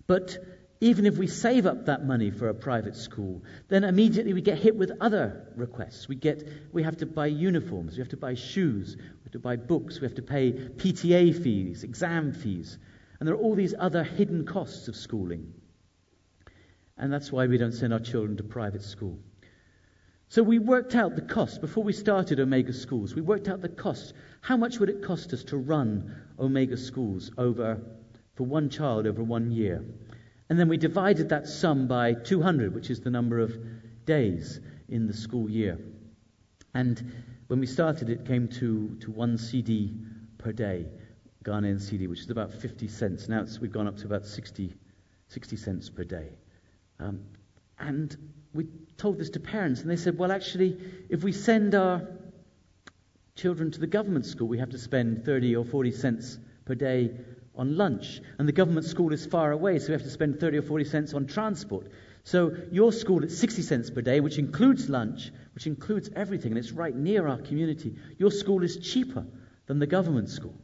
but even if we save up that money for a private school, then immediately we get hit with other requests. We have to buy uniforms, we have to buy shoes, we have to buy books, we have to pay PTA fees, exam fees. And there are all these other hidden costs of schooling. And that's why we don't send our children to private school. So we worked out the cost. Before we started Omega Schools, we worked out the cost. How much would it cost us to run Omega Schools over for one child over 1 year. And then we divided that sum by 200, which is the number of days in the school year. And when we started, it came to 1 CD per day, Ghanaian CD, which is about 50 cents. Now we've gone up to about 60 cents per day. And we told this to parents, and they said, well, actually, if we send our children to the government school, we have to spend 30 or 40 cents per day on lunch. And the government school is far away, so we have to spend 30 or 40 cents on transport. So your school at 60 cents per day, which includes lunch, which includes everything, and it's right near our community, your school is cheaper than the government school.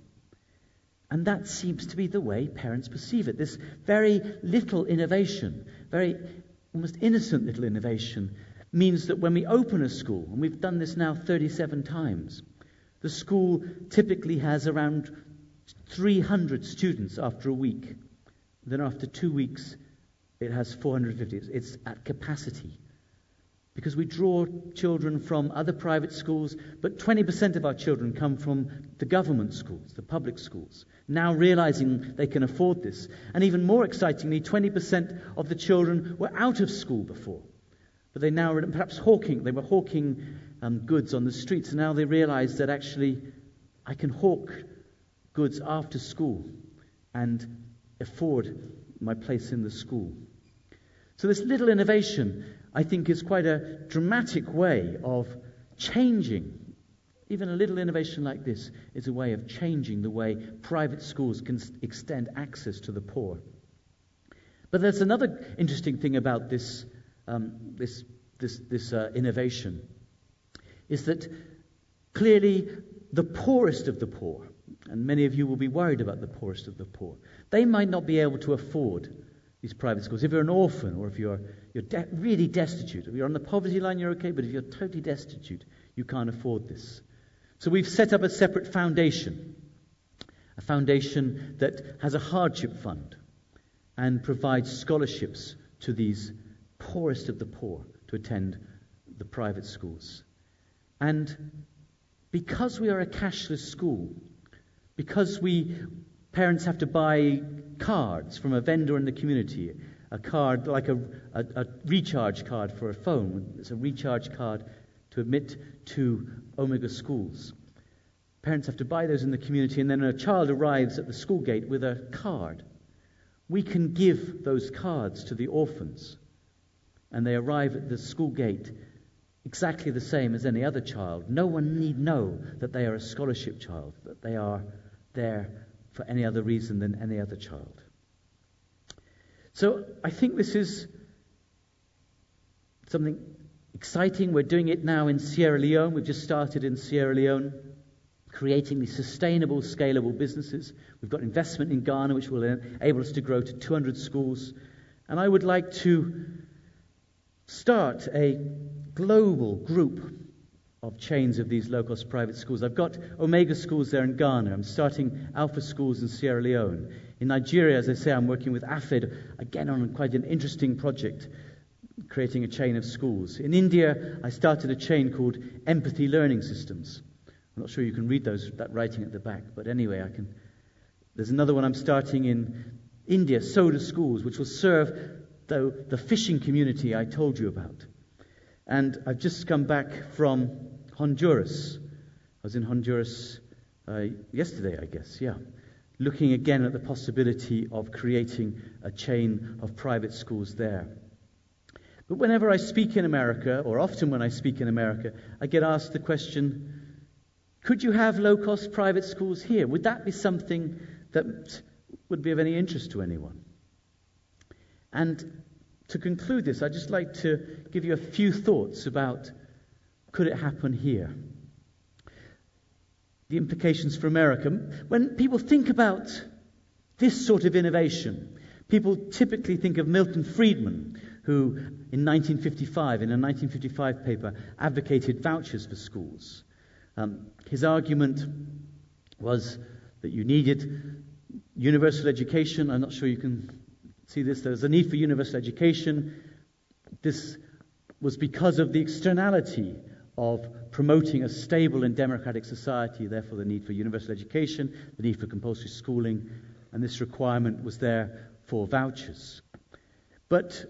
And that seems to be the way parents perceive it. This very little innovation, very almost innocent little innovation, means that when we open a school, and we've done this now 37 times, the school typically has around 300 students after a week. Then after 2 weeks, it has 450. It's at capacity. Because we draw children from other private schools, but 20% of our children come from the government schools, the public schools, now realizing they can afford this. And even more excitingly, 20% of the children were out of school before. But they now, perhaps hawking, they were hawking goods on the streets, and now they realize that actually I can hawk goods after school and afford my place in the school. So this little innovation, I think, is quite a dramatic way of changing. Even a little innovation like this is a way of changing the way private schools can extend access to the poor. But there's another interesting thing about this innovation, is that clearly the poorest of the poor, and many of you will be worried about the poorest of the poor, they might not be able to afford these private schools. If you're an orphan, or if you're really destitute, if you're on the poverty line, you're okay, but if you're totally destitute, you can't afford this. So we've set up a separate foundation, a foundation that has a hardship fund and provides scholarships to these poorest of the poor to attend the private schools. And because we are a cashless school, because parents have to buy cards from a vendor in the community, a card like a recharge card for a phone. It's a recharge card to admit to Omega schools. Parents have to buy those in the community, and then a child arrives at the school gate with a card. We can give those cards to the orphans, and they arrive at the school gate exactly the same as any other child. No one need know that they are a scholarship child, that they are there for any other reason than any other child. So I think this is something exciting. We're doing it now in Sierra Leone. We've just started in Sierra Leone, creating these sustainable, scalable businesses. We've got investment in Ghana, which will enable us to grow to 200 schools. And I would like to start a global group of chains of these low-cost private schools. I've got Omega schools there in Ghana. I'm starting Alpha schools in Sierra Leone. In Nigeria, as I say, I'm working with AFED, again on quite an interesting project, creating a chain of schools. In India, I started a chain called Empathy Learning Systems. I'm not sure you can read that writing at the back, but anyway, There's another one I'm starting in India, Soda Schools, which will serve the fishing community I told you about. And I've just come back from Honduras. I was in Honduras yesterday, I guess, looking again at the possibility of creating a chain of private schools there. But whenever I speak in America, or often when I speak in America, I get asked the question, could you have low-cost private schools here? Would that be something that would be of any interest to anyone? And to conclude this, I'd just like to give you a few thoughts about, could it happen here? The implications for America. When people think about this sort of innovation, people typically think of Milton Friedman, who in 1955, in a 1955 paper, advocated vouchers for schools. His argument was that you needed universal education. I'm not sure you can see this. There's a need for universal education. This was because of the externality of promoting a stable and democratic society, therefore the need for universal education, the need for compulsory schooling, and this requirement was there for vouchers. But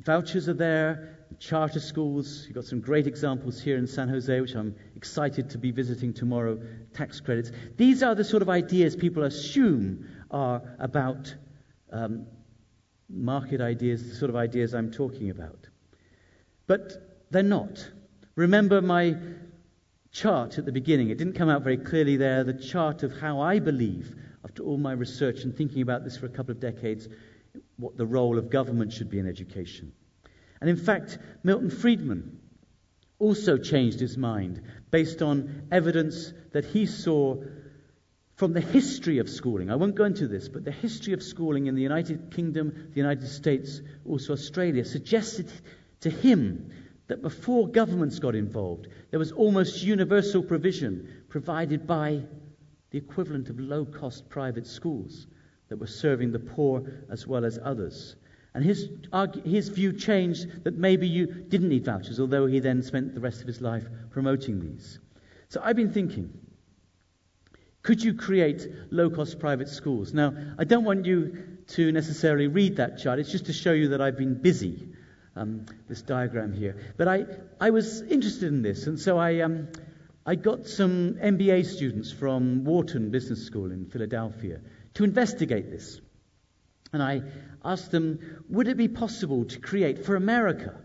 vouchers are there, charter schools. You've got some great examples here in San Jose, which I'm excited to be visiting tomorrow, tax credits. These are the sort of ideas people assume are about market ideas, the sort of ideas I'm talking about. But they're not. Remember my chart at the beginning. It didn't come out very clearly there, the chart of how I believe, after all my research and thinking about this for a couple of decades, what the role of government should be in education. And in fact, Milton Friedman also changed his mind based on evidence that he saw from the history of schooling. I won't go into this, but the history of schooling in the United Kingdom, the United States, also Australia, suggested to him that before governments got involved, there was almost universal provision provided by the equivalent of low-cost private schools that were serving the poor as well as others. And his view changed that maybe you didn't need vouchers, although he then spent the rest of his life promoting these. So I've been thinking, could you create low-cost private schools? Now, I don't want you to necessarily read that chart. It's just to show you that I've been busy, this diagram here. But I was interested in this, and so I got some MBA students from Wharton Business School in Philadelphia to investigate this. And I asked them, would it be possible to create for America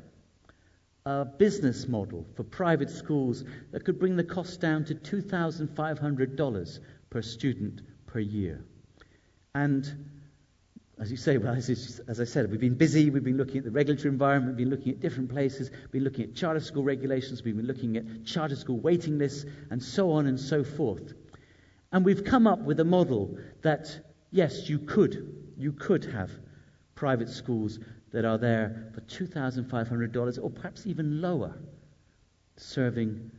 a business model for private schools that could bring the cost down to $2,500 per student per year? And as you say, well, as I said, we've been busy, we've been looking at the regulatory environment, we've been looking at different places, we've been looking at charter school regulations, we've been looking at charter school waiting lists, and so on and so forth. And we've come up with a model that, yes, you could have private schools that are there for $2,500 or perhaps even lower, serving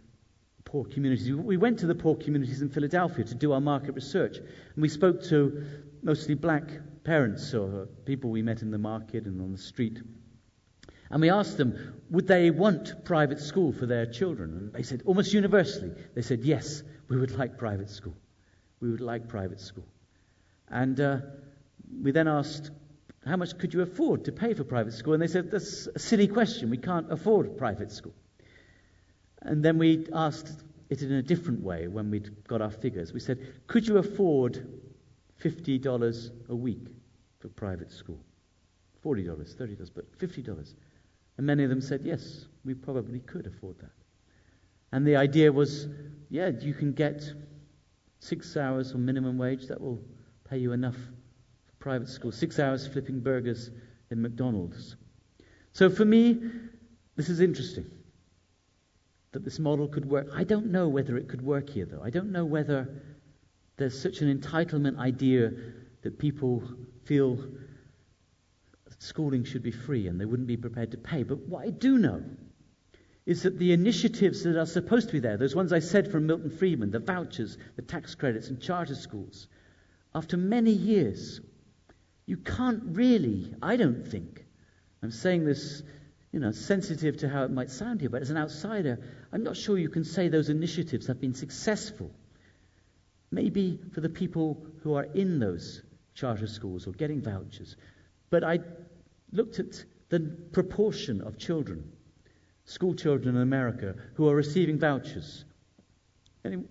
poor communities. We went to the poor communities in Philadelphia to do our market research, and we spoke to mostly black parents or people we met in the market and on the street. And we asked them, would they want private school for their children? And they said, almost universally, they said, yes, we would like private school. We would like private school. And we then asked, how much could you afford to pay for private school? And they said, that's a silly question. We can't afford private school. And then we asked it in a different way when we'd got our figures. We said, could you afford $50 a week for private school? $40, $30, but $50. And many of them said, yes, we probably could afford that. And the idea was, yeah, you can get 6 hours on minimum wage. That will pay you enough for private school. 6 hours flipping burgers in McDonald's. So for me, this is interesting, that this model could work. I don't know whether it could work here, though. I don't know whether there's such an entitlement idea that people feel schooling should be free and they wouldn't be prepared to pay. But what I do know is that the initiatives that are supposed to be there, those ones I said from Milton Friedman, the vouchers, the tax credits and charter schools, after many years, you can't really, I don't think, I'm saying this, sensitive to how it might sound here, but as an outsider, I'm not sure you can say those initiatives have been successful. Maybe for the people who are in those charter schools or getting vouchers. But I looked at the proportion of children, school children in America, who are receiving vouchers. And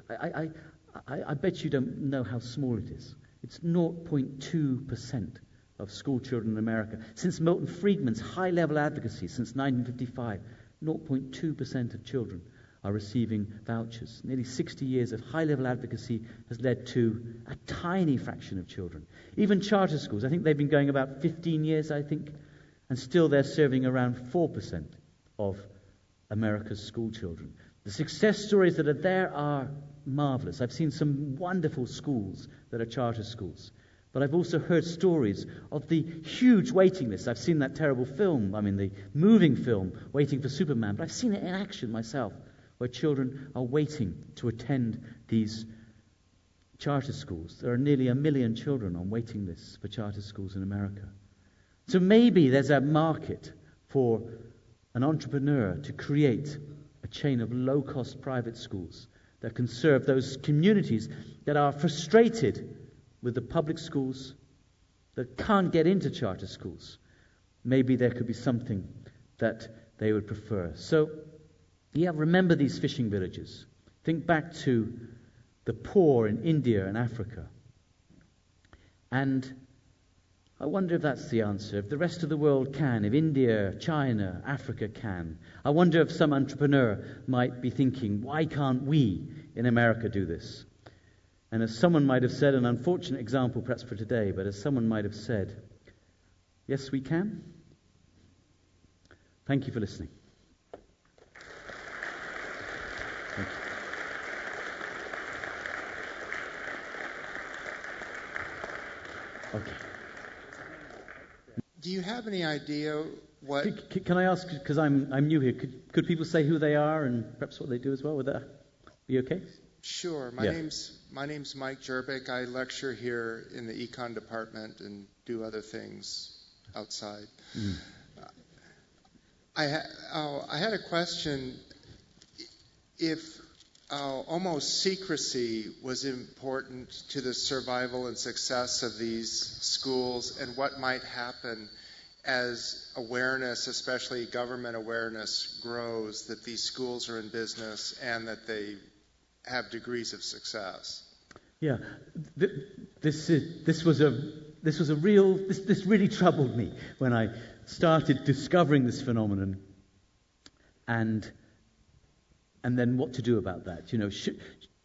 I bet you don't know how small it is. It's 0.2% of school children in America. Since Milton Friedman's high-level advocacy, since 1955, 0.2% of children are receiving vouchers. Nearly 60 years of high-level advocacy has led to a tiny fraction of children. Even charter schools, I think they've been going about 15 years, and still they're serving around 4% of America's school children. The success stories that are there are marvelous. I've seen some wonderful schools that are charter schools. But I've also heard stories of the huge waiting lists. I've seen that terrible film, the moving film, Waiting for Superman. But I've seen it in action myself, where children are waiting to attend these charter schools. There are nearly 1 million children on waiting lists for charter schools in America. So maybe there's a market for an entrepreneur to create a chain of low-cost private schools that can serve those communities that are frustrated with the public schools, that can't get into charter schools. Maybe there could be something that they would prefer. So, remember these fishing villages. Think back to the poor in India and Africa. And I wonder if that's the answer. If the rest of the world can, if India, China, Africa can, I wonder if some entrepreneur might be thinking, why can't we in America do this? And as someone might have said, an unfortunate example perhaps for today, but as someone might have said, yes, we can. Thank you for listening. Thank you. Okay. Do you have any idea what... Can I ask, because I'm new here, could people say who they are and perhaps what they do as well? Would that be okay? Sure. My name's Mike Jerbick. I lecture here in the econ department and do other things outside. Mm. I had a question. If almost secrecy was important to the survival and success of these schools, and what might happen as awareness, especially government awareness, grows that these schools are in business and that they have degrees of success. Yeah, this really troubled me when I started discovering this phenomenon, and then what to do about that.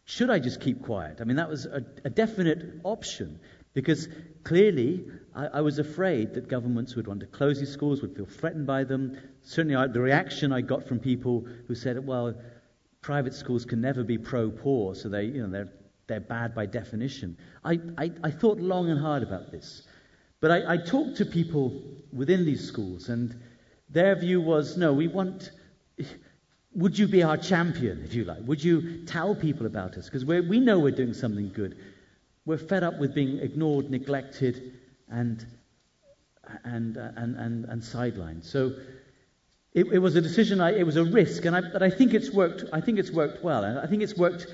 Should I just keep quiet? I mean, that was a definite option, because clearly I was afraid that governments would want to close these schools, would feel threatened by them. Certainly the reaction I got from people who said, well, private schools can never be pro-poor, so they're bad by definition. I thought long and hard about this. But I talked to people within these schools, and their view was, no, would you be our champion, if you like? Would you tell people about us? Because we know we're doing something good. We're fed up with being ignored, neglected, and sidelined. So it was a decision. It was a risk, but I think it's worked. I think it's worked well, and I think it's worked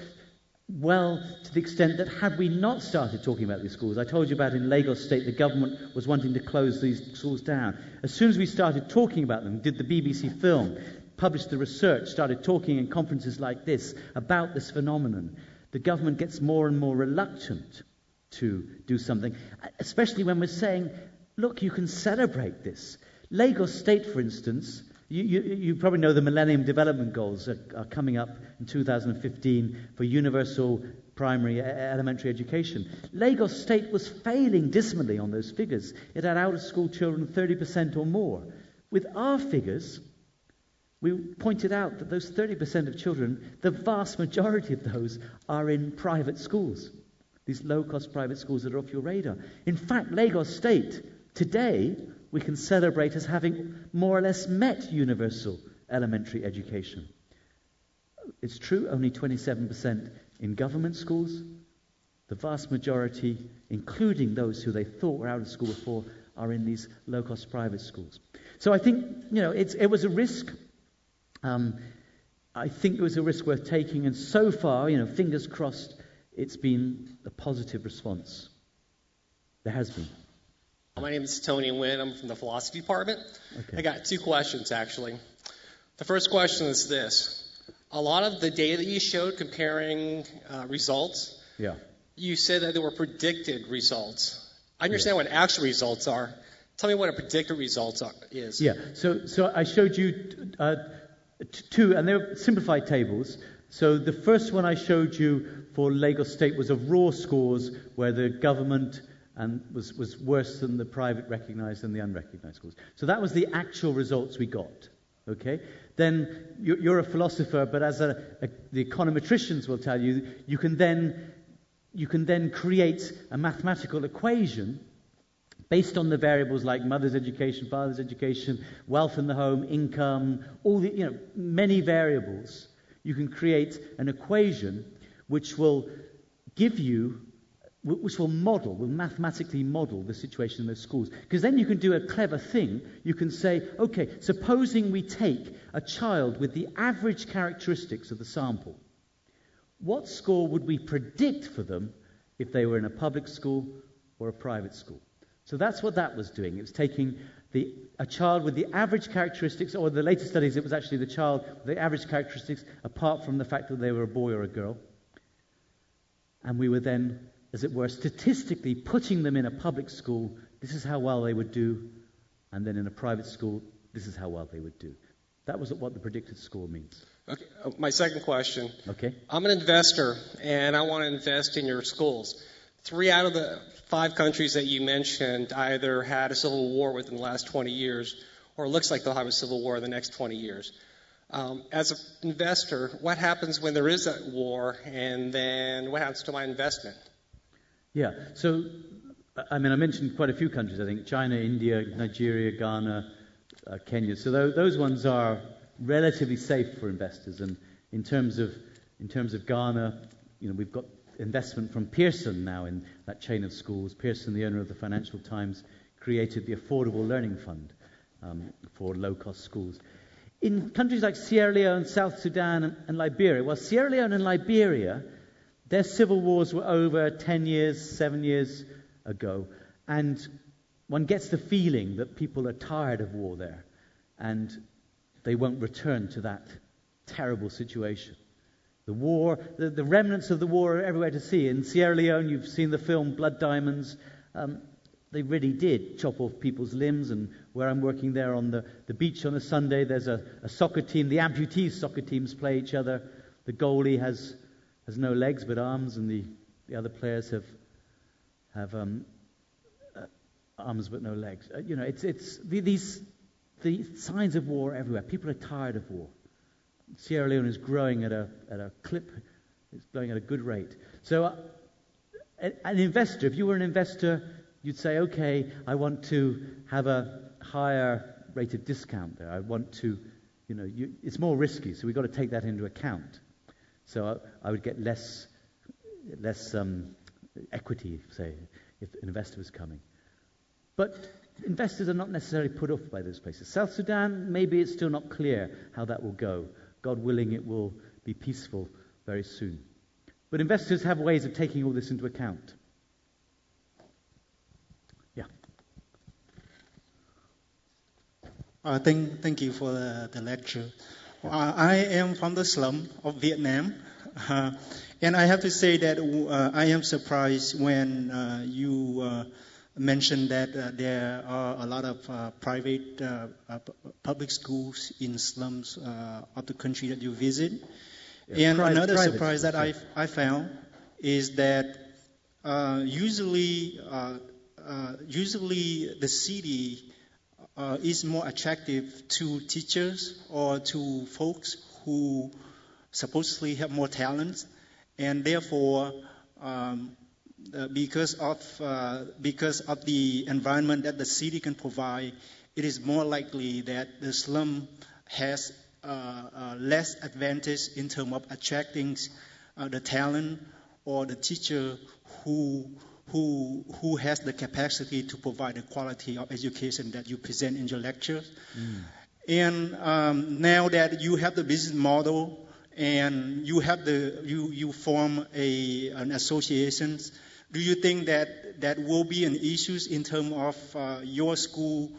well to the extent that had we not started talking about these schools, I told you about in Lagos State, the government was wanting to close these schools down. As soon as we started talking about them, did the BBC film, published the research, started talking in conferences like this about this phenomenon, the government gets more and more reluctant to do something, especially when we're saying, look, you can celebrate this. Lagos State, for instance, you probably know the Millennium Development Goals are coming up in 2015 for universal primary elementary education. Lagos State was failing dismally on those figures. It had out-of-school children 30% or more. With our figures, we pointed out that those 30% of children, the vast majority of those are in private schools. These low-cost private schools that are off your radar. In fact, Lagos State, today, we can celebrate as having more or less met universal elementary education. It's true, only 27% in government schools. The vast majority, including those who they thought were out of school before, are in these low-cost private schools. So I think, it was a risk. I think it was a risk worth taking, and so far, fingers crossed, it's been a positive response. There has been. My name is Tony Nguyen. I'm from the philosophy department. Okay. I got two questions, actually. The first question is this. A lot of the data that you showed comparing results, you said that there were predicted results. I understand what actual results are. Tell me what a predicted result is. Yeah, so I showed you two, and they're simplified tables. So the first one I showed you for Lagos State was of raw scores where the government was worse than the private recognised and the unrecognised schools. So that was the actual results we got. Okay? Then you're a philosopher, but as the econometricians will tell you, you can then create a mathematical equation based on the variables like mother's education, father's education, wealth in the home, income, all the many variables. You can create an equation which will mathematically model the situation in those schools. Because then you can do a clever thing. You can say, okay, supposing we take a child with the average characteristics of the sample, what score would we predict for them if they were in a public school or a private school? So that's what that was doing. It was taking a child with the average characteristics, or the later studies, it was actually the child with the average characteristics, apart from the fact that they were a boy or a girl. And we were then, as it were, statistically putting them in a public school. This is how well they would do. And then in a private school, this is how well they would do. That was what the predicted score means. Okay. My second question. Okay. I'm an investor, and I want to invest in your schools. 3 out of the 5 countries that you mentioned either had a civil war within the last 20 years, or it looks like they'll have a civil war in the next 20 years. As an investor, what happens when there is a war, and then what happens to my investment? Yeah, so, I mentioned quite a few countries, I think. China, India, Nigeria, Ghana, Kenya. So those ones are relatively safe for investors. And in terms of Ghana, we've got investment from Pearson now in that chain of schools. Pearson, the owner of the Financial Times, created the Affordable Learning Fund for low-cost schools. In countries like Sierra Leone, South Sudan, and Liberia, well, Sierra Leone and Liberia, their civil wars were over 10 years, 7 years ago. And one gets the feeling that people are tired of war there, and they won't return to that terrible situation. The war, the remnants of the war are everywhere to see. In Sierra Leone, you've seen the film Blood Diamonds. They really did chop off people's limbs. And where I'm working there on the beach on a Sunday, there's a soccer team. The amputees soccer teams play each other. The goalie has no legs but arms, and the other players have arms but no legs. It's the signs of war everywhere. People are tired of war. Sierra Leone is growing at a clip. It's going at a good rate. So an investor, if you were an investor, you'd say, okay, I want to have a higher rate of discount there. I want to, it's more risky, so we've got to take that into account. So I would get less equity, say, if an investor was coming. But investors are not necessarily put off by those places. South Sudan, maybe it's still not clear how that will go. God willing, it will be peaceful very soon. But investors have ways of taking all this into account. Yeah. Thank you for the lecture. I am from the slum of Vietnam. And I have to say that I am surprised when you mentioned that there are a lot of private public schools in slums of the country that you visit. Yeah, and another surprise that I found is that usually the city is more attractive to teachers or to folks who supposedly have more talent, and therefore because of the environment that the city can provide, it is more likely that the slum has less advantage in terms of attracting the talent or the teacher who has the capacity to provide the quality of education that you present in your lectures. And now that you have the business model and you have you form an association, do you think that will be an issue in terms of your school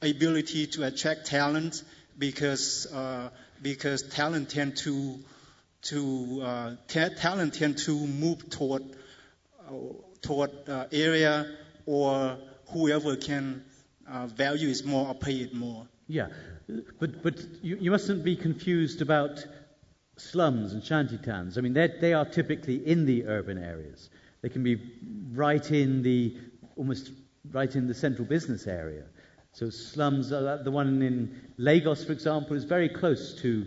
ability to attract talent, because talent tend to move toward area or whoever can value it more or pay it more? Yeah, but you mustn't be confused about slums and shantytowns. I mean, they are typically in the urban areas. They can be almost right in the central business area. So slums, the one in Lagos, for example, is very close to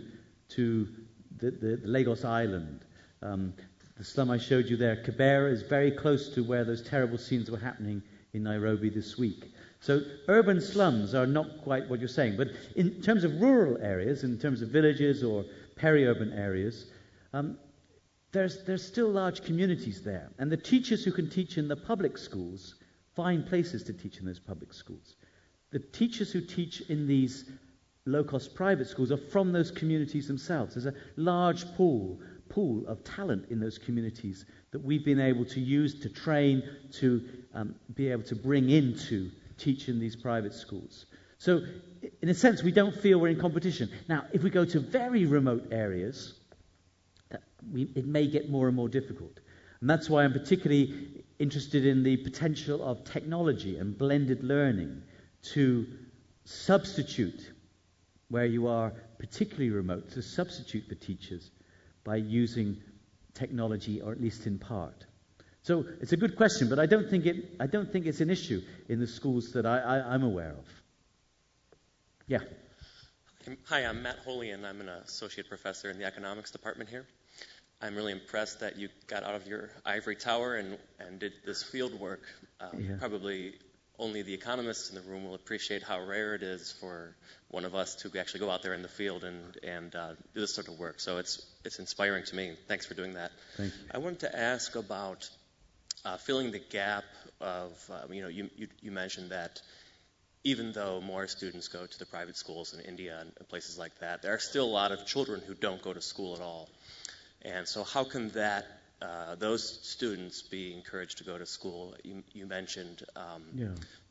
the Lagos Island. The slum I showed you there, Kibera, is very close to where those terrible scenes were happening in Nairobi this week. So urban slums are not quite what you're saying. But in terms of rural areas, in terms of villages or peri-urban areas, there's still large communities there. And the teachers who can teach in the public schools find places to teach in those public schools. The teachers who teach in these low-cost private schools are from those communities themselves. There's a large pool pool of talent in those communities that we've been able to use to train, to be able to bring into teaching these private schools. So, in a sense, we don't feel we're in competition. Now, if we go to very remote areas, it may get more and more difficult. And that's why I'm particularly interested in the potential of technology and blended learning to substitute, where you are particularly remote, to substitute the teachers by using technology, or at least in part. So it's a good question, but I don't think it's an issue in the schools that I'm aware of. Yeah. Hi, I'm Matt Holy, and I'm an associate professor in the economics department here. I'm really impressed that you got out of your ivory tower and did this field work. Probably only the economists in the room will appreciate how rare it is for one of us to actually go out there in the field and do this sort of work. So it's inspiring to me. Thanks for doing that. Thank you. I wanted to ask about filling the gap of, you mentioned that even though more students go to the private schools in India and places like that, there are still a lot of children who don't go to school at all. And so how can those students be encouraged to go to school? You mentioned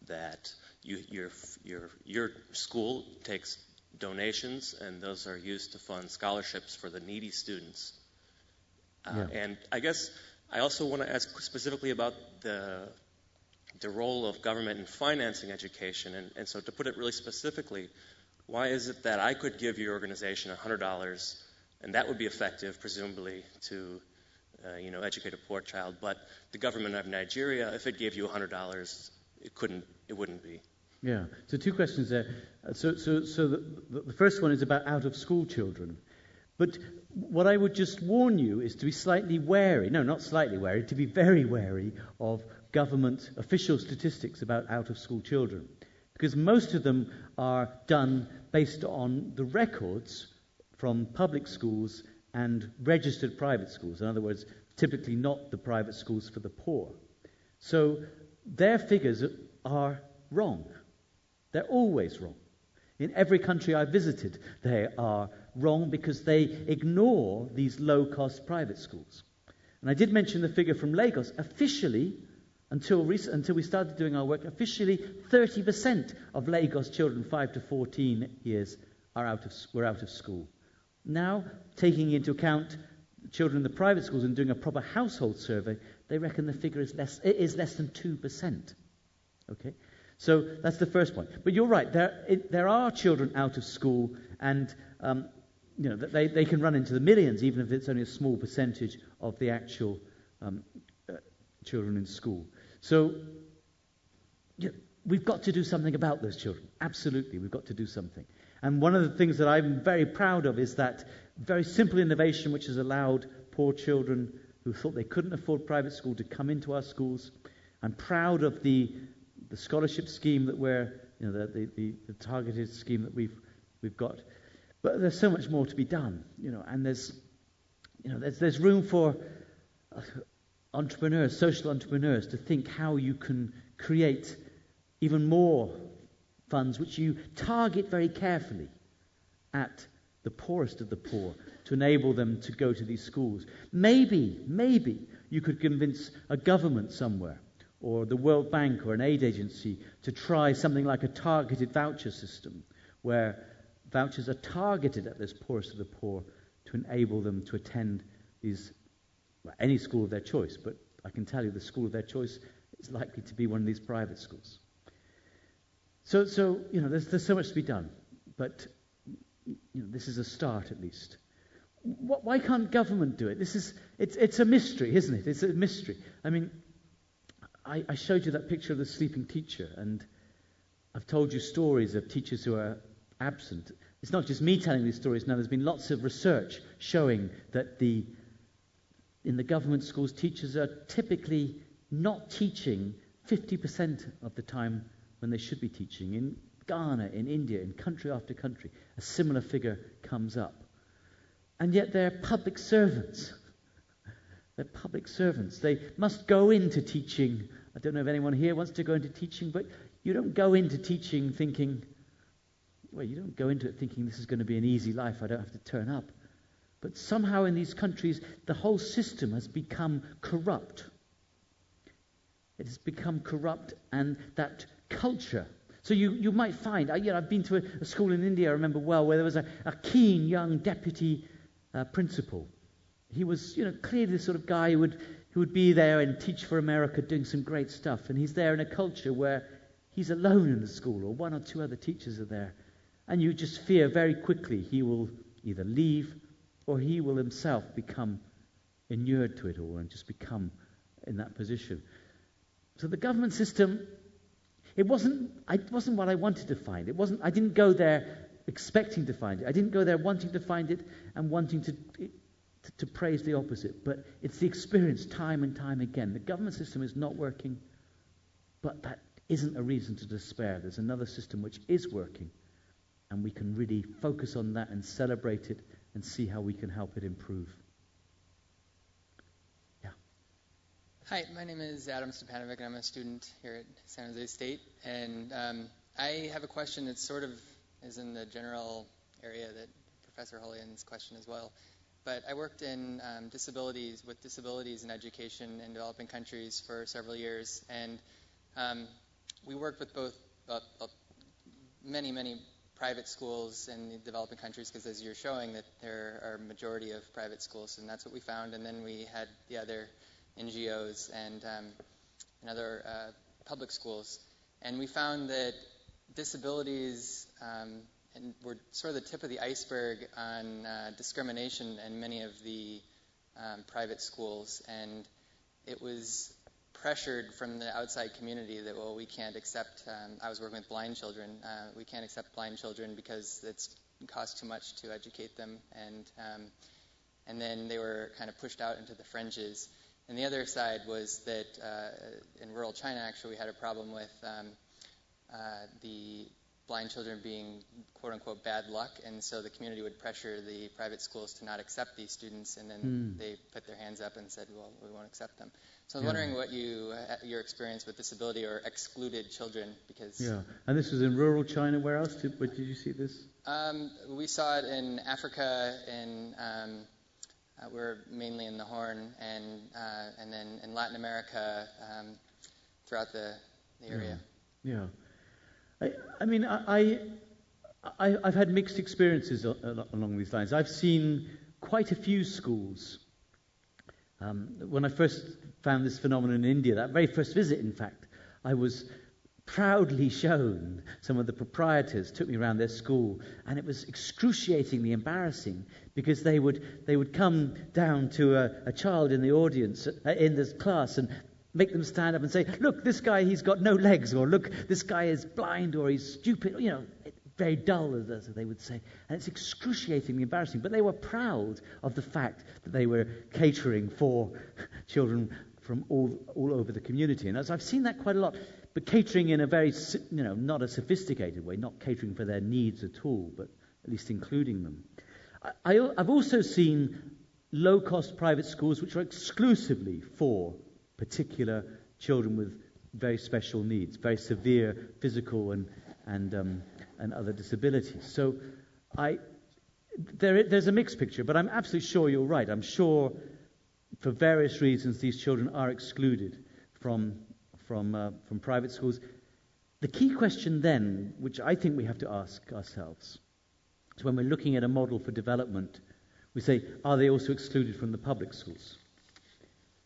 that your school takes donations, and those are used to fund scholarships for the needy students. And I guess I also want to ask specifically about the role of government in financing education. And so to put it really specifically, why is it that I could give your organization $100, and that would be effective, presumably, to educate a poor child, but the government of Nigeria, if it gave you $100, it wouldn't be? Yeah. So two questions there. So the first one is about out-of-school children. But what I would just warn you is to be slightly wary, no, not slightly wary, to be very wary of government official statistics about out-of-school children. Because most of them are done based on the records from public schools and registered private schools. In other words, typically not the private schools for the poor. So their figures are wrong. They're always wrong. In every country I've visited, they are wrong because they ignore these low-cost private schools. And I did mention the figure from Lagos. Officially, until we started doing our work, officially 30% of Lagos children 5 to 14 years were out of school. Now, taking into account children in the private schools and doing a proper household survey, they reckon the figure is less than 2%. Okay? So that's the first point. But you're right, there are children out of school, and they can run into the millions, even if it's only a small percentage of the actual children in school. So we've got to do something about those children. Absolutely, we've got to do something. And one of the things that I'm very proud of is that very simple innovation which has allowed poor children who thought they couldn't afford private school to come into our schools. I'm proud of the scholarship scheme that the targeted scheme that we've got. But there's so much more to be done, and there's room for entrepreneurs, social entrepreneurs, to think how you can create even more funds which you target very carefully at the poorest of the poor to enable them to go to these schools. Maybe you could convince a government somewhere or the World Bank or an aid agency to try something like a targeted voucher system where vouchers are targeted at this poorest of the poor to enable them to attend any school of their choice. But I can tell you the school of their choice is likely to be one of these private schools. So there's so much to be done, but this is a start at least. Why can't government do it? It's a mystery, isn't it? It's a mystery. I mean, I showed you that picture of the sleeping teacher, and I've told you stories of teachers who are absent. It's not just me telling these stories now. There's been lots of research showing that in the government schools, teachers are typically not teaching 50% of the time when they should be teaching. In Ghana, in India, in country after country, a similar figure comes up. And yet they're public servants. They're public servants. They must go into teaching. I don't know if anyone here wants to go into teaching, but you don't go into teaching thinking, you don't go into it thinking this is going to be an easy life, I don't have to turn up. But somehow in these countries, the whole system has become corrupt. It has become corrupt, and that culture. So you might find, I've been to a school in India, I remember well, where there was a keen young deputy principal. He was, clearly the sort of guy who would be there and teach for America, doing some great stuff. And he's there in a culture where he's alone in the school, or one or two other teachers are there. And you just fear very quickly he will either leave or he will himself become inured to it all and just become in that position. So the government system, it wasn't what I wanted to find. I didn't go there expecting to find it. I didn't go there wanting to find it and wanting to praise the opposite. But it's the experience time and time again. The government system is not working, but that isn't a reason to despair. There's another system which is working, and we can really focus on that and celebrate it and see how we can help it improve. Hi, my name is Adam Stepanovic, and I'm a student here at San Jose State. And I have a question that sort of is in the general area that Professor Hollian's question as well. But I worked in disabilities in education in developing countries for several years, and we worked with both many private schools in the developing countries, because as you're showing that there are a majority of private schools, and that's what we found. And then we had the other NGOs and other public schools, and we found that disabilities were sort of the tip of the iceberg on discrimination in many of the private schools, and it was pressured from the outside community that, well, we can't accept, I was working with blind children, we can't accept blind children because it costs too much to educate them, and then they were kind of pushed out into the fringes. And the other side was that in rural China, actually, we had a problem with the blind children being, quote-unquote, bad luck, and so the community would pressure the private schools to not accept these students, and then they put their hands up and said, well, we won't accept them. So I was wondering what your experience with disability or excluded children, because... Yeah, and this was in rural China. Where else did you see this? We saw it in Africa, we're mainly in the Horn, and then in Latin America, throughout the area. Yeah. I mean, I've had mixed experiences along these lines. I've seen quite a few schools. When I first found this phenomenon in India, that very first visit, in fact, I was proudly shown. Some of the proprietors took me around their school, and it was excruciatingly embarrassing, because they would come down to a child in the audience, in this class, and make them stand up and say, look, this guy, he's got no legs, or look, this guy is blind, or he's stupid, very dull, as they would say. And it's excruciatingly embarrassing. But they were proud of the fact that they were catering for children from all over the community. And as I've seen that quite a lot, but catering in a very, not a sophisticated way, not catering for their needs at all, but at least including them. I've also seen low-cost private schools which are exclusively for particular children with very special needs, very severe physical and other disabilities. So there's a mixed picture, but I'm absolutely sure you're right. I'm sure for various reasons these children are excluded from private schools. The key question then, which I think we have to ask ourselves, is when we're looking at a model for development, we say, are they also excluded from the public schools?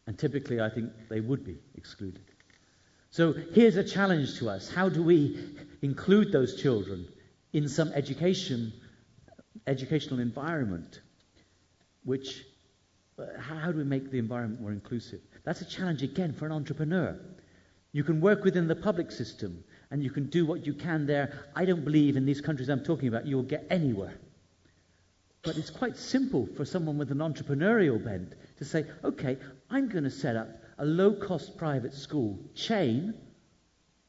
And typically, I think they would be excluded. So here's a challenge to us. How do we include those children in some educational environment? How do we make the environment more inclusive? That's a challenge, again, for an entrepreneur. You can work within the public system, and you can do what you can there. I don't believe in these countries I'm talking about you will get anywhere. But it's quite simple for someone with an entrepreneurial bent to say, okay, I'm going to set up a low-cost private school chain,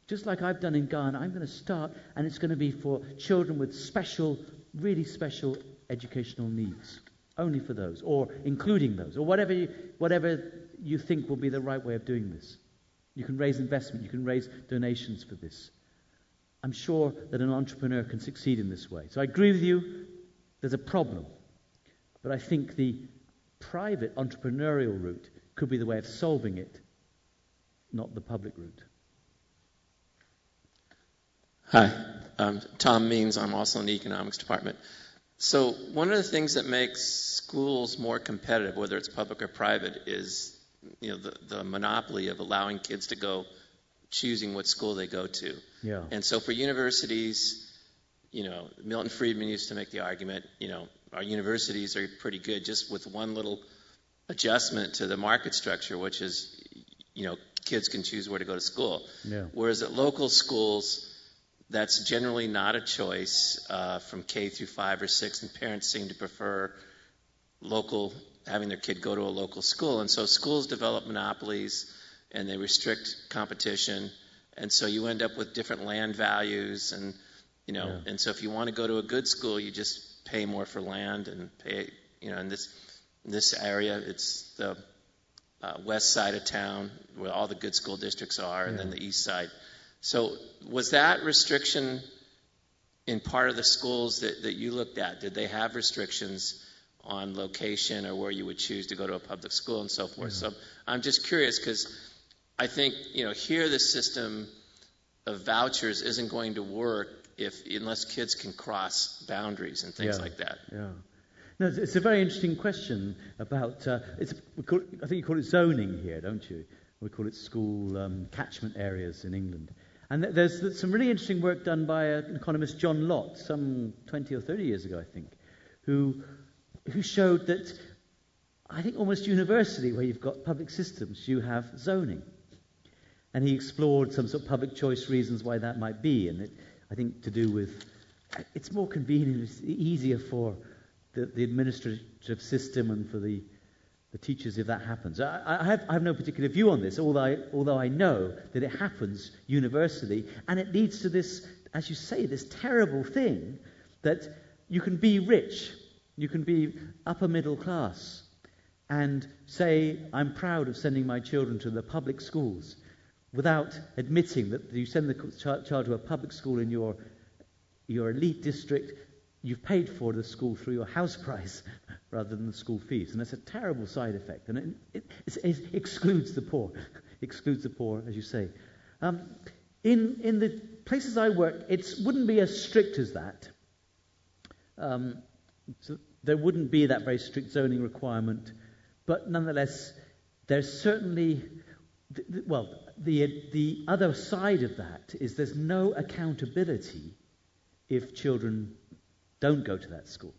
just like I've done in Ghana. I'm going to start, and it's going to be for children with really special educational needs, only for those, or including those, or whatever you think will be the right way of doing this. You can raise investment, you can raise donations for this. I'm sure that an entrepreneur can succeed in this way. So I agree with you. There's a problem, But I think the private entrepreneurial route could be the way of solving it, not the public route. Hi, I'm Tom Means. I'm also in the economics department. So one of the things that makes schools more competitive, whether it's public or private, is the monopoly of allowing kids to go choosing what school they go to. Yeah. And so for universities, Milton Friedman used to make the argument, our universities are pretty good just with one little adjustment to the market structure, which is, kids can choose where to go to school. Yeah. Whereas at local schools, that's generally not a choice from K through 5 or 6, and parents seem to prefer having their kid go to a local school. And so schools develop monopolies, and they restrict competition, and so you end up with different land values, and and so if you want to go to a good school, you just pay more for land and pay. In this area, it's the west side of town where all the good school districts are, and then the east side. So was that restriction in part of the schools that you looked at? Did they have restrictions on location or where you would choose to go to a public school and so forth? So I'm just curious because I think, here the system of vouchers isn't going to work unless kids can cross boundaries and things like that. Yeah. No, it's a very interesting question about, I think you call it zoning here, don't you? We call it school catchment areas in England. And there's some really interesting work done by an economist, John Lott, some 20 or 30 years ago, I think, who showed that, I think almost universally, where you've got public systems, you have zoning. And he explored some sort of public choice reasons why that might be, and I think to do with, it's more convenient, it's easier for the administrative system and for the teachers if that happens. I have no particular view on this, although I know that it happens universally, and it leads to this, as you say, this terrible thing that you can be rich, you can be upper middle class, and say, I'm proud of sending my children to the public schools, without admitting that you send the child to a public school in your elite district, you've paid for the school through your house price rather than the school fees. And that's a terrible side effect. And it excludes the poor. Excludes the poor, as you say. In the places I work, it wouldn't be as strict as that. So there wouldn't be that very strict zoning requirement. But nonetheless, there's certainly... The other side of that is there's no accountability if children don't go to that school.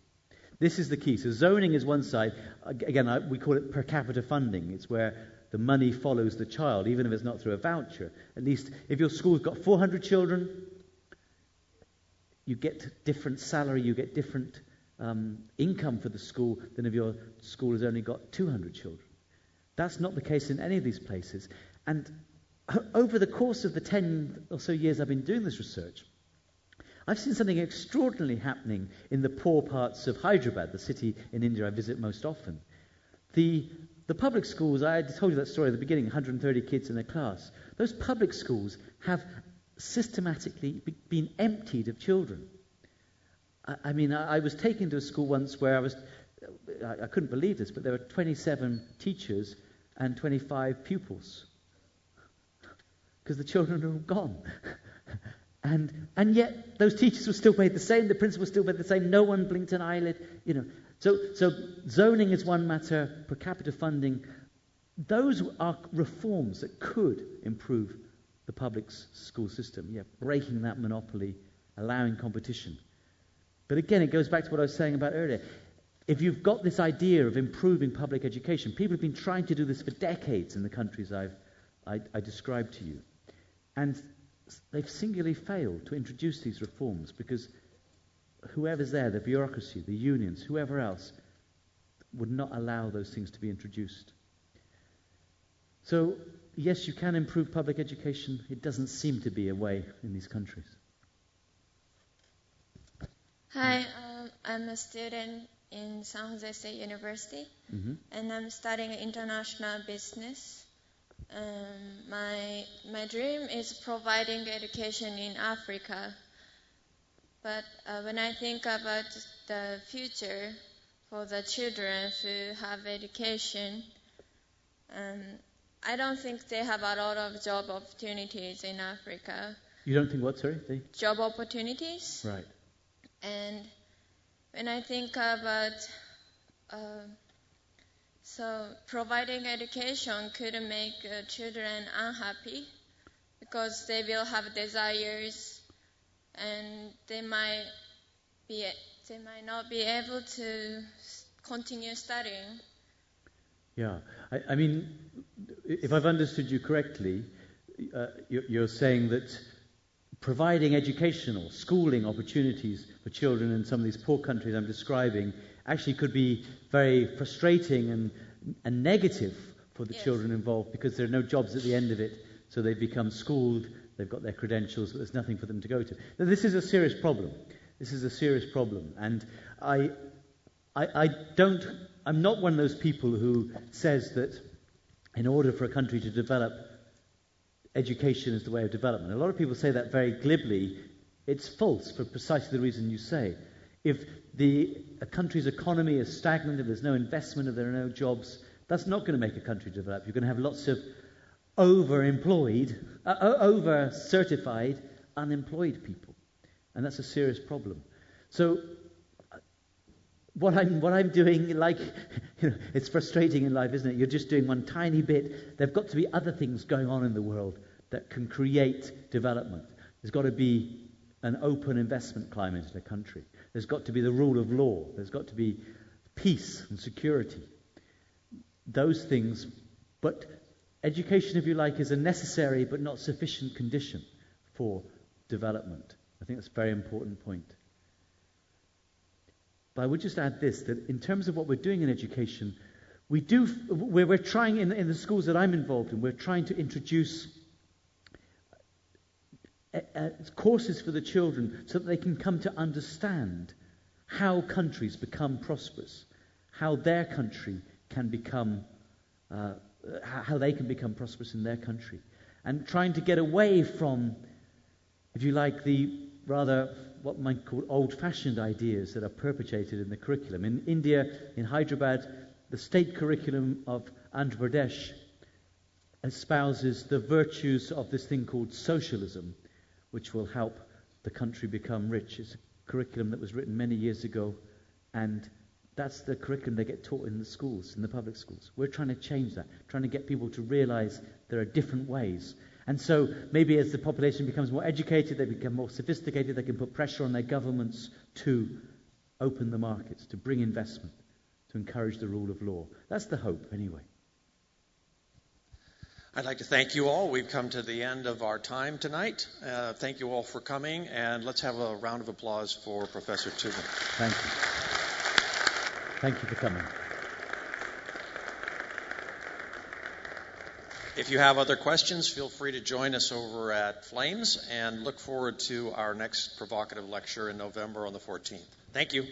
This is the key. So zoning is one side. Again, we call it per capita funding. It's where the money follows the child, even if it's not through a voucher. At least if your school's got 400 children, you get different salary, you get different income for the school than if your school has only got 200 children. That's not the case in any of these places. And over the course of the 10 or so years I've been doing this research, I've seen something extraordinary happening in the poor parts of Hyderabad, the city in India I visit most often. The public schools, I told you that story at the beginning, 130 kids in a class. Those public schools have systematically been emptied of children. I was taken to a school once where I couldn't believe this, but there were 27 teachers and 25 pupils. Because the children are all gone. And yet those teachers were still paid the same, the principal was still paid the same, no one blinked an eyelid, So zoning is one matter, per capita funding. Those are reforms that could improve the public school system. Breaking that monopoly, allowing competition. But again, it goes back to what I was saying about earlier. If you've got this idea of improving public education, people have been trying to do this for decades in the countries I described to you. And they've singularly failed to introduce these reforms because whoever's there, the bureaucracy, the unions, whoever else, would not allow those things to be introduced. So, yes, you can improve public education. It doesn't seem to be a way in these countries. Hi, I'm a student in San Jose State University, and I'm studying international business. My dream is providing education in Africa. But when I think about the future for the children who have education. I don't think they have a lot of job opportunities in Africa. You don't think what, sorry? Job opportunities. Right. And when I think about so providing education could make children unhappy because they will have desires and they might not be able to continue studying. Yeah, I mean, if I've understood you correctly, you're saying that providing educational, schooling opportunities for children in some of these poor countries I'm describing actually could be very frustrating and negative for the children involved because there are no jobs at the end of it, so they become schooled, they've got their credentials, but there's nothing for them to go to. Now, this is a serious problem. This is a serious problem, and I'm not one of those people who says that in order for a country to develop, education is the way of development. A lot of people say that very glibly. It's false for precisely the reason you say. If a country's economy is stagnant, if there's no investment, if there are no jobs, that's not going to make a country develop. You're going to have lots of over-certified, unemployed people. And that's a serious problem. So what I'm doing, it's frustrating in life, isn't it? You're just doing one tiny bit. There've got to be other things going on in the world that can create development. There's got to be an open investment climate in a country. There's got to be the rule of law. There's got to be peace and security. Those things. But education, if you like, is a necessary but not sufficient condition for development. I think that's a very important point. But I would just add this, that in terms of what we're doing in education, we're trying in the schools that I'm involved in, we're trying to introduce courses for the children so that they can come to understand how countries become prosperous, how their country can become, how they can become prosperous in their country, and trying to get away from, if you like, the rather what one might call old-fashioned ideas that are perpetuated in the curriculum. In India, in Hyderabad, the state curriculum of Andhra Pradesh espouses the virtues of this thing called socialism, which will help the country become rich. It's a curriculum that was written many years ago, and that's the curriculum they get taught in the schools, in the public schools. We're trying to change that, trying to get people to realize there are different ways. And so maybe as the population becomes more educated, they become more sophisticated, they can put pressure on their governments to open the markets, to bring investment, to encourage the rule of law. That's the hope, anyway. I'd like to thank you all. We've come to the end of our time tonight. Thank you all for coming, and let's have a round of applause for Professor Tooley. Thank you. Thank you for coming. If you have other questions, feel free to join us over at Flames, and look forward to our next provocative lecture in November on the 14th. Thank you.